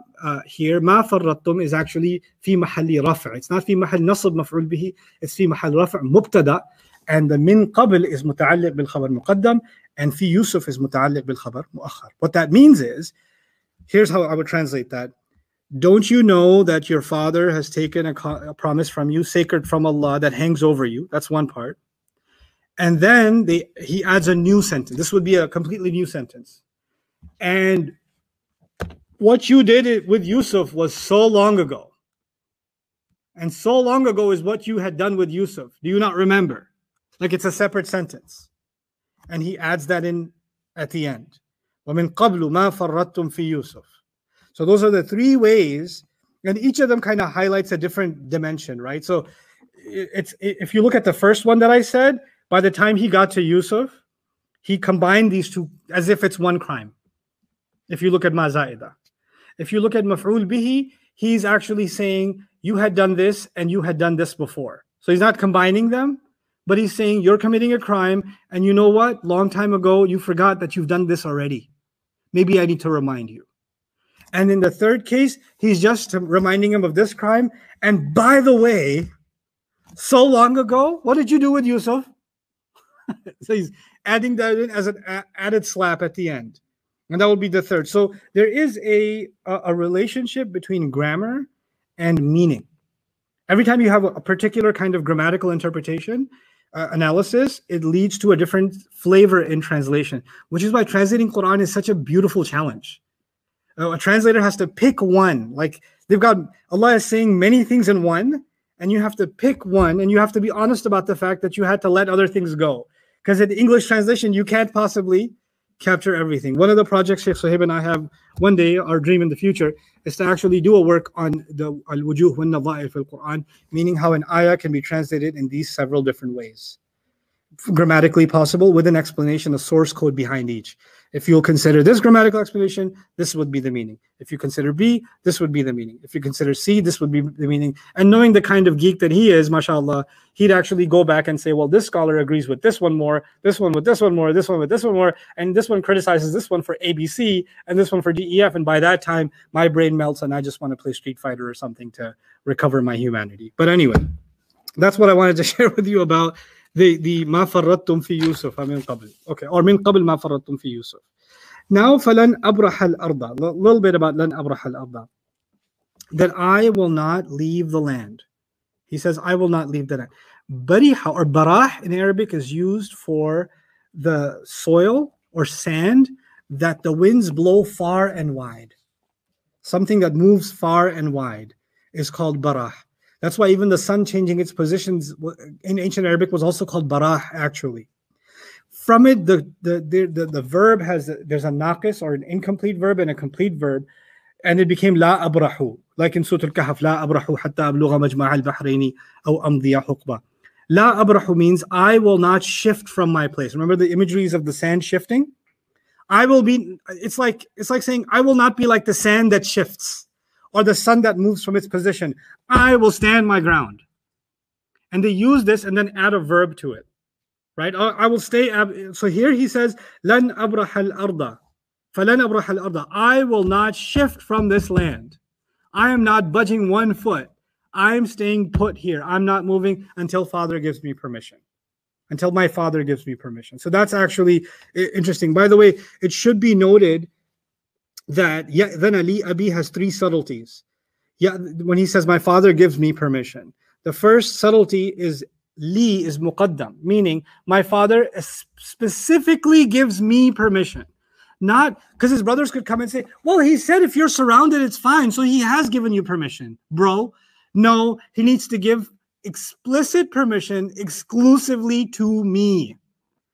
here, ma farrattum, is actually fi mahalli raf'. It's not fi mahal nasb maf'ul bihi. It's fi mahal raf' mubtada. And the min qabl is muta'alliq bil khabar muqaddam, and fi Yusuf is muta'alliq bil khabar mu'akhar. What that means is, here's how I would translate that. Don't you know that your father has taken a promise from you, sacred from Allah, that hangs over you? That's one part. And then he adds a new sentence. This would be a completely new sentence. And what you did with Yusuf was so long ago. And so long ago is what you had done with Yusuf. Do you not remember? Like it's a separate sentence. And he adds that in at the end. وَمِن قَبْلُ مَا فَرَّطْتُمْ فِي يُوسُف. So those are the three ways, and each of them kind of highlights a different dimension, right? So if you look at the first one that I said, by the time he got to Yusuf, he combined these two as if it's one crime. If you look at ma zaida. If you look at maf'ul bihi, he's actually saying, you had done this and you had done this before. So he's not combining them, but he's saying you're committing a crime, and you know what? Long time ago, you forgot that you've done this already. Maybe I need to remind you. And in the third case, he's just reminding him of this crime. And by the way, so long ago, what did you do with Yusuf? So he's adding that in as an added slap at the end. And that would be the third. So there is a relationship between grammar and meaning. Every time you have a particular kind of grammatical interpretation, analysis, it leads to a different flavor in translation, which is why translating Quran is such a beautiful challenge. A translator has to pick one. Like Allah is saying many things in one, and you have to pick one, and you have to be honest about the fact that you had to let other things go. Because in English translation, you can't possibly capture everything. One of the projects Sheikh Sohaib and I have one day, our dream in the future, is to actually do a work on the al-wujuh wa nadha'ir fil Quran, meaning how an ayah can be translated in these several different ways. Grammatically possible, with an explanation, a source code behind each. If you'll consider this grammatical explanation, this would be the meaning. If you consider B, this would be the meaning. If you consider C, this would be the meaning. And knowing the kind of geek that he is, mashallah, he'd actually go back and say, well, this scholar agrees with this one more, this one with this one more, this one with this one more, and this one criticizes this one for ABC, and this one for DEF. And by that time, my brain melts and I just want to play Street Fighter or something to recover my humanity. But anyway, that's what I wanted to share with you about the ma farrattum fi Yusuf min qabl. Okay, or min qabl ma farrattum fi Yusuf. Now, falan abrah al-arda. A little bit about lan abrah al-arda. That I will not leave the land. He says, I will not leave the land. Bariha or barah in Arabic is used for the soil or sand that the winds blow far and wide. Something that moves far and wide is called barah. That's why even the sun changing its positions in ancient Arabic was also called barah, actually. From it, the verb there's a naqis or an incomplete verb and a complete verb, and it became لا أبرح, like in Surah Al-Kahf, لا أبرح حتى أبلغ مجمع البحرين أو أمضي حقبة. لا أبرح means I will not shift from my place. Remember the imageries of the sand shifting? I will be, it's like saying, I will not be like the sand that shifts or the sun that moves from its position. I will stand my ground. And they use this and then add a verb to it, right? I will stay. So here he says, لن أبرح الأرض فلن أبرح الأرض. I will not shift from this land. I am not budging 1 foot. I am staying put here. I'm not moving until Father gives me permission. Until my Father gives me permission. So that's actually interesting. By the way, it should be noted that يَأْذَنَ لِي أَبِي has 3 subtleties. When he says, my Father gives me permission. The first subtlety is li is muqaddam, meaning my Father specifically gives me permission. Not because his brothers could come and say, well, he said if you're surrounded, it's fine. So he has given you permission, bro. No, he needs to give explicit permission exclusively to me.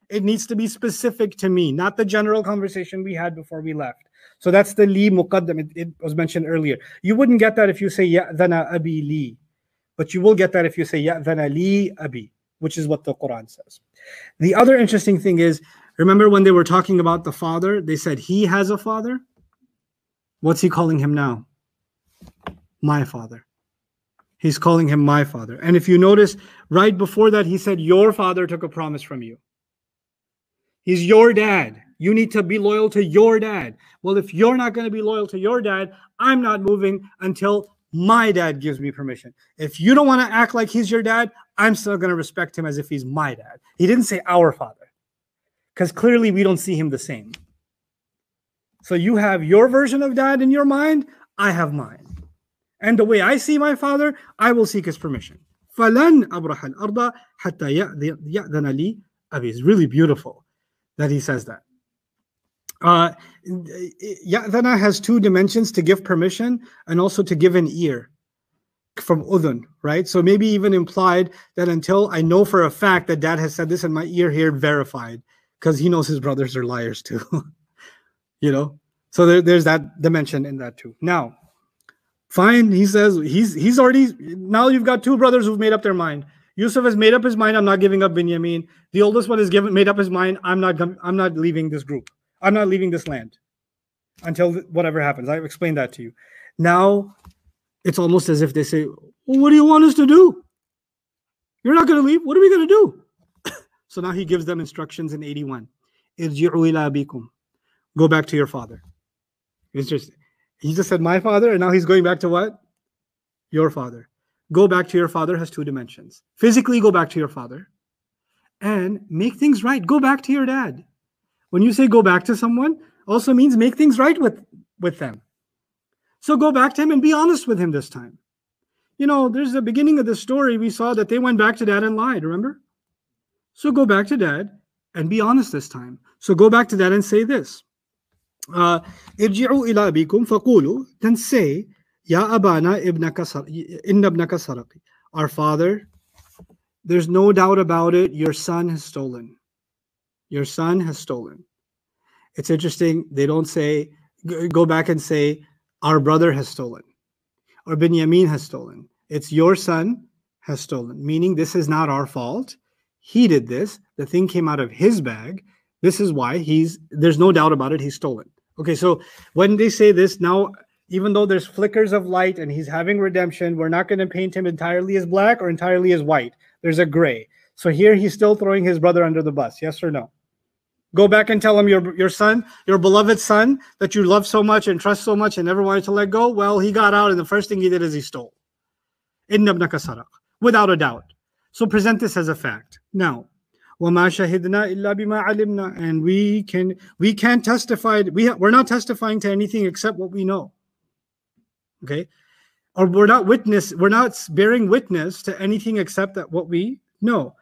It needs to be specific to me, not the general conversation we had before we left. So that's the li muqaddam. It was mentioned earlier. You wouldn't get that if you say ya'dhana abi li, but you will get that if you say ya'dhana li abi, which is what the Quran says. The other interesting thing is, remember when they were talking about the Father, they said he has a father. What's he calling him now? My Father. He's calling him my Father. And if you notice, right before that, he said, your father took a promise from you. He's your dad. You need to be loyal to your dad. Well, if you're not going to be loyal to your dad, I'm not moving until my dad gives me permission. If you don't want to act like he's your dad, I'm still going to respect him as if he's my dad. He didn't say our father, because clearly we don't see him the same. So you have your version of dad in your mind, I have mine. And the way I see my Father, I will seek his permission. فَلَنْ أَبْرَحَ الْأَرْضَ حَتَّى يَأْذَنَ لِي أَبِي. It's really beautiful that he says that. Ya'dhana has 2 dimensions, to give permission and also to give an ear, from udhun, right? So maybe even implied that until I know for a fact that dad has said this and my ear here verified, because he knows his brothers are liars too. You know? So there's that dimension in that too. Now, fine, he says, he's already, now you've got 2 brothers who've made up their mind. Yusuf has made up his mind, I'm not giving up Binyamin. The oldest one has made up his mind, I'm not leaving this group. I'm not leaving this land until whatever happens. I've explained that to you. Now, it's almost as if they say, well, what do you want us to do? You're not going to leave. What are we going to do? So now he gives them instructions in 81. Irji'u ila abikum. Go back to your father. It's just, he just said my father, and now he's going back to what? Your father. Go back to your father has 2 dimensions. Physically go back to your father and make things right. Go back to your dad. When you say go back to someone, also means make things right with them. So go back to him and be honest with him this time. You know, there's the beginning of the story. We saw that they went back to dad and lied, remember? So go back to dad and be honest this time. So go back to dad and say this. Irji'u ila abikum faqulu, then say, Ya abana inna ibnaka saraqi. Our father, there's no doubt about it, your son has stolen. Your son has stolen. It's interesting, they don't say, go back and say, our brother has stolen. Or Binyamin has stolen. It's your son has stolen. Meaning this is not our fault. He did this. The thing came out of his bag. This is why there's no doubt about it, he's stolen. Okay, so when they say this, now, even though there's flickers of light and he's having redemption, we're not going to paint him entirely as black or entirely as white. There's a gray. So here he's still throwing his brother under the bus. Yes or no? Go back and tell him your son, your beloved son that you love so much and trust so much and never wanted to let go. Well, he got out and the first thing he did is he stole. Inna ibnaka saraq, without a doubt. So present this as a fact. Now, وَمَا شَهِدْنَا إِلَّا بِمَا عَلِمْنَا, and we can't testify. We're not testifying to anything except what we know. Okay? Or we're not bearing witness to anything except that what we know.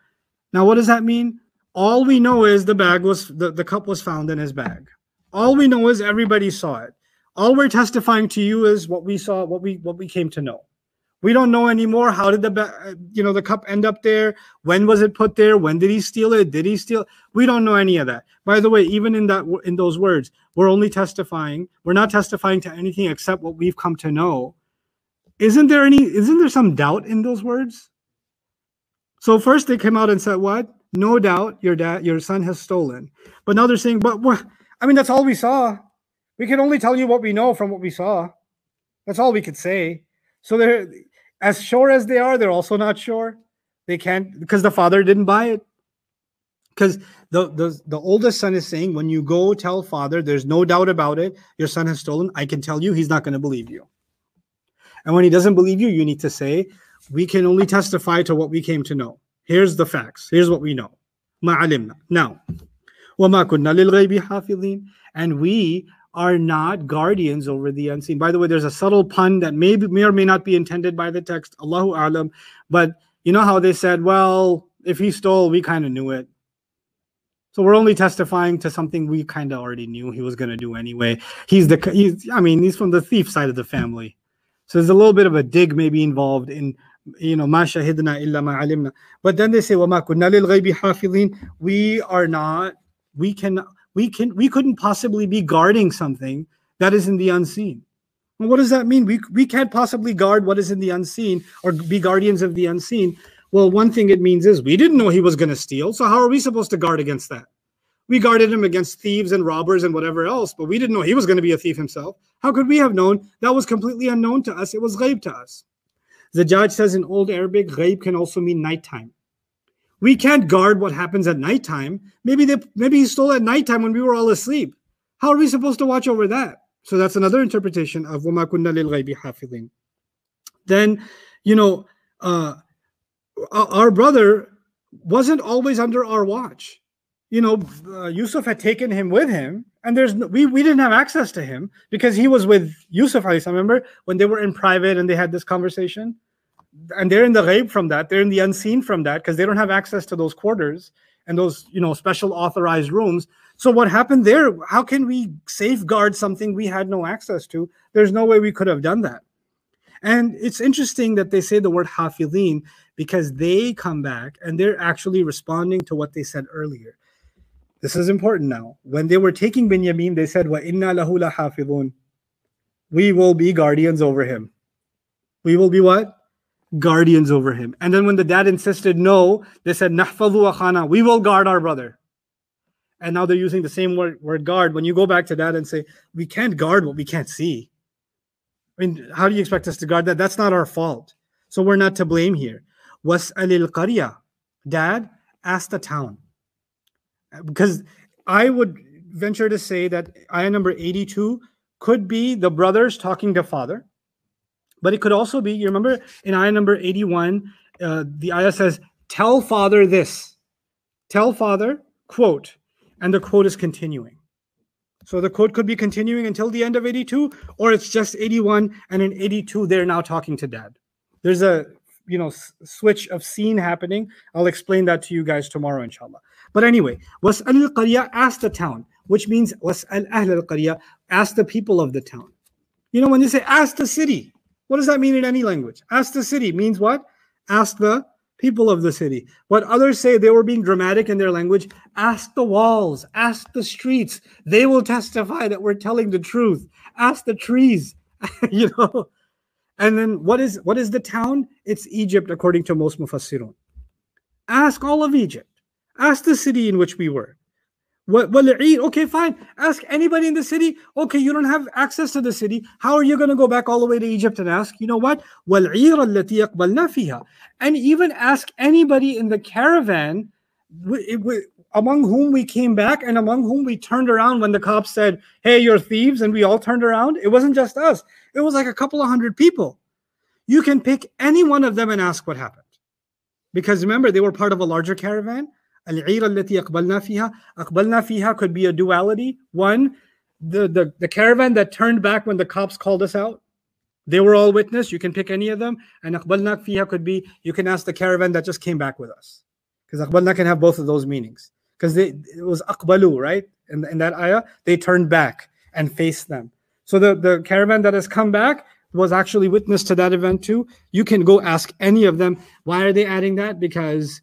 Now, what does that mean? All we know is the cup was found in his bag. All we know is everybody saw it. All we're testifying to you is what we saw, what we came to know. We don't know anymore. How did the cup end up there? When was it put there? When did he steal it? Did he steal? We don't know any of that. By the way, even in those words, we're only testifying. We're not testifying to anything except what we've come to know. Isn't there some doubt in those words? So first they came out and said, what? No doubt your son has stolen. But now they're saying, but that's all we saw. We can only tell you what we know from what we saw. That's all we could say. So they're as sure as they are, they're also not sure. They can't, because the father didn't buy it. Because the oldest son is saying, when you go tell father, there's no doubt about it, your son has stolen, I can tell you he's not going to believe you. And when he doesn't believe you, you need to say, we can only testify to what we came to know. Here's the facts. Here's what we know. مَا عَلِمْنَا. Now, وَمَا كُنَّا لِلْغَيْبِ حَافِظِينَ. And we are not guardians over the unseen. By the way, there's a subtle pun that may or may not be intended by the text. Allahu a'lam. But you know how they said, well, if he stole, we kind of knew it. So we're only testifying to something we kind of already knew he was going to do anyway. He's from the thief side of the family. So there's a little bit of a dig maybe involved in, ma shahidna illa ma alimna. But then they say, وَمَا كُنَّا لِلْغَيْبِ حَافِظِينَ. We couldn't possibly be guarding something that is in the unseen. Well, what does that mean? We can't possibly guard what is in the unseen or be guardians of the unseen. Well, one thing it means is we didn't know he was going to steal. So how are we supposed to guard against that? We guarded him against thieves and robbers and whatever else, but we didn't know he was going to be a thief himself. How could we have known? That was completely unknown to us. It was ghaib to us. The judge says in Old Arabic, ghaib can also mean nighttime. We can't guard what happens at nighttime. Maybe he stole at nighttime when we were all asleep. How are we supposed to watch over that? So that's another interpretation of وَمَا كُنَّا لِلْغَيْبِ حَافِظِينَ. Then, our brother wasn't always under our watch. Yusuf had taken him with him, and we didn't have access to him because he was with Yusuf. I remember when they were in private and they had this conversation. And they're in the ghaib from that. They're in the unseen from that because they don't have access to those quarters and those, special authorized rooms. So what happened there? How can we safeguard something we had no access to? There's no way we could have done that. And it's interesting that they say the word hafidhin because they come back and they're actually responding to what they said earlier. This is important now. When they were taking Binyamin, they said, "Wa inna lahu lahafidhun." We will be guardians over him. We will be what? Guardians over him. And then when the dad insisted no, they said, "Nahfadhu akhana." We will guard our brother. And now they're using the same word guard. When you go back to that and say, we can't guard what we can't see. How do you expect us to guard that? That's not our fault. So we're not to blame here. Was'alil qarya. Dad, ask the town. Because I would venture to say that ayah number 82 could be the brothers talking to father. But it could also be, you remember in ayah number 81, the ayah says, tell father this. Tell father, quote. And the quote is continuing. So the quote could be continuing until the end of 82, or it's just 81, and in 82, they're now talking to dad. There's a switch of scene happening. I'll explain that to you guys tomorrow, inshallah. But anyway, was'al al-qarya, ask the town, which means was'al ahl al-qarya, ask the people of the town. When you say ask the city, what does that mean in any language? Ask the city means what? Ask the people of the city. What others say, they were being dramatic in their language. Ask the walls, ask the streets. They will testify that we're telling the truth. Ask the trees, And then what is the town? It's Egypt, according to most mufassirun. Ask all of Egypt. Ask the city in which we were. Okay, fine. Ask anybody in the city. Okay, you don't have access to the city. How are you going to go back all the way to Egypt and ask? You know what? And even ask anybody in the caravan among whom we came back and among whom we turned around when the cops said, hey, you're thieves, and we all turned around. It wasn't just us. It was like a couple of hundred people. You can pick any one of them and ask what happened. Because remember, they were part of a larger caravan. Al-'ira allati aqbalna fiha. Aqbalna fiha could be a duality. One, the caravan that turned back when the cops called us out. They were all witness. You can pick any of them. And aqbalna fiha could be, you can ask the caravan that just came back with us. Because aqbalna can have both of those meanings. Because it was aqbalu, right? In that ayah, they turned back and faced them. So the caravan that has come back, was actually witness to that event too. You can go ask any of them. Why are they adding that? Because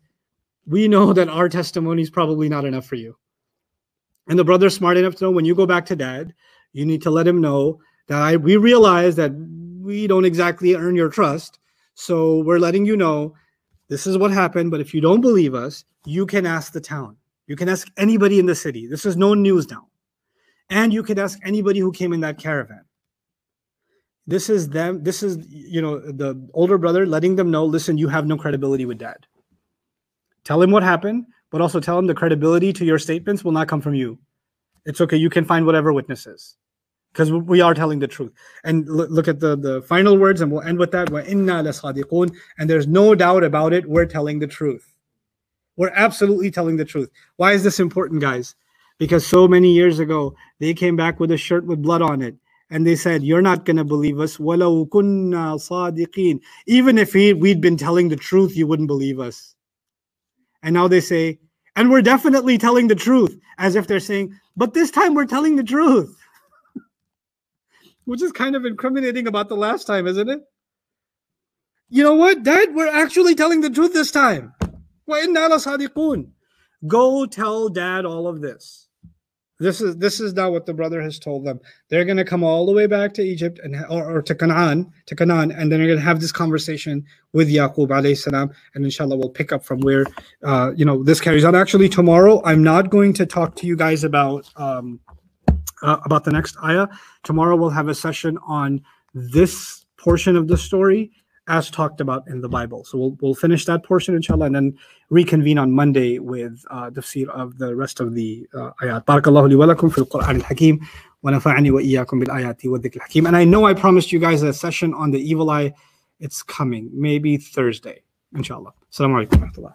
we know that our testimony is probably not enough for you. And the brother's smart enough to know when you go back to dad, you need to let him know that we realize that we don't exactly earn your trust. So we're letting you know this is what happened. But if you don't believe us, you can ask the town. You can ask anybody in the city. This is no news now. And you can ask anybody who came in that caravan. This is them. This is, the older brother letting them know, listen, you have no credibility with dad. Tell him what happened, but also tell him the credibility to your statements will not come from you. It's okay. You can find whatever witnesses because we are telling the truth. And look at the final words, and we'll end with that. وَإِنَّا لَصَادِقُونَ. And there's no doubt about it. We're telling the truth. We're absolutely telling the truth. Why is this important, guys? Because so many years ago, they came back with a shirt with blood on it. And they said, you're not going to believe us. وَلَوْ كُنَّا صَادِقِينَ. Even if we'd been telling the truth, you wouldn't believe us. And now they say, and we're definitely telling the truth, as if they're saying, but this time we're telling the truth. Which is kind of incriminating about the last time, isn't it? You know what, Dad? We're actually telling the truth this time. وَإِنَّا لَصَادِقُونَ. Go tell Dad all of this. This is now what the brother has told them. They're going to come all the way back to Egypt or to Canaan, and then they're going to have this conversation with Yaqub alayhi salam, and inshallah we'll pick up from where this carries on. Actually, tomorrow I'm not going to talk to you guys about the next ayah. Tomorrow we'll have a session on this portion of the story as talked about in the Bible. So we'll finish that portion inshallah and then reconvene on Monday with tafsir of the rest of the ayat. Barakallahu li wa lakum fil Qur'an al-Hakim wa nafa'ani wa iyyakum bil ayati wa dhikr al-Hakim. And I know I promised you guys a session on the evil eye. It's coming, maybe Thursday, inshallah. Assalamu alaikum wa rahmatullah.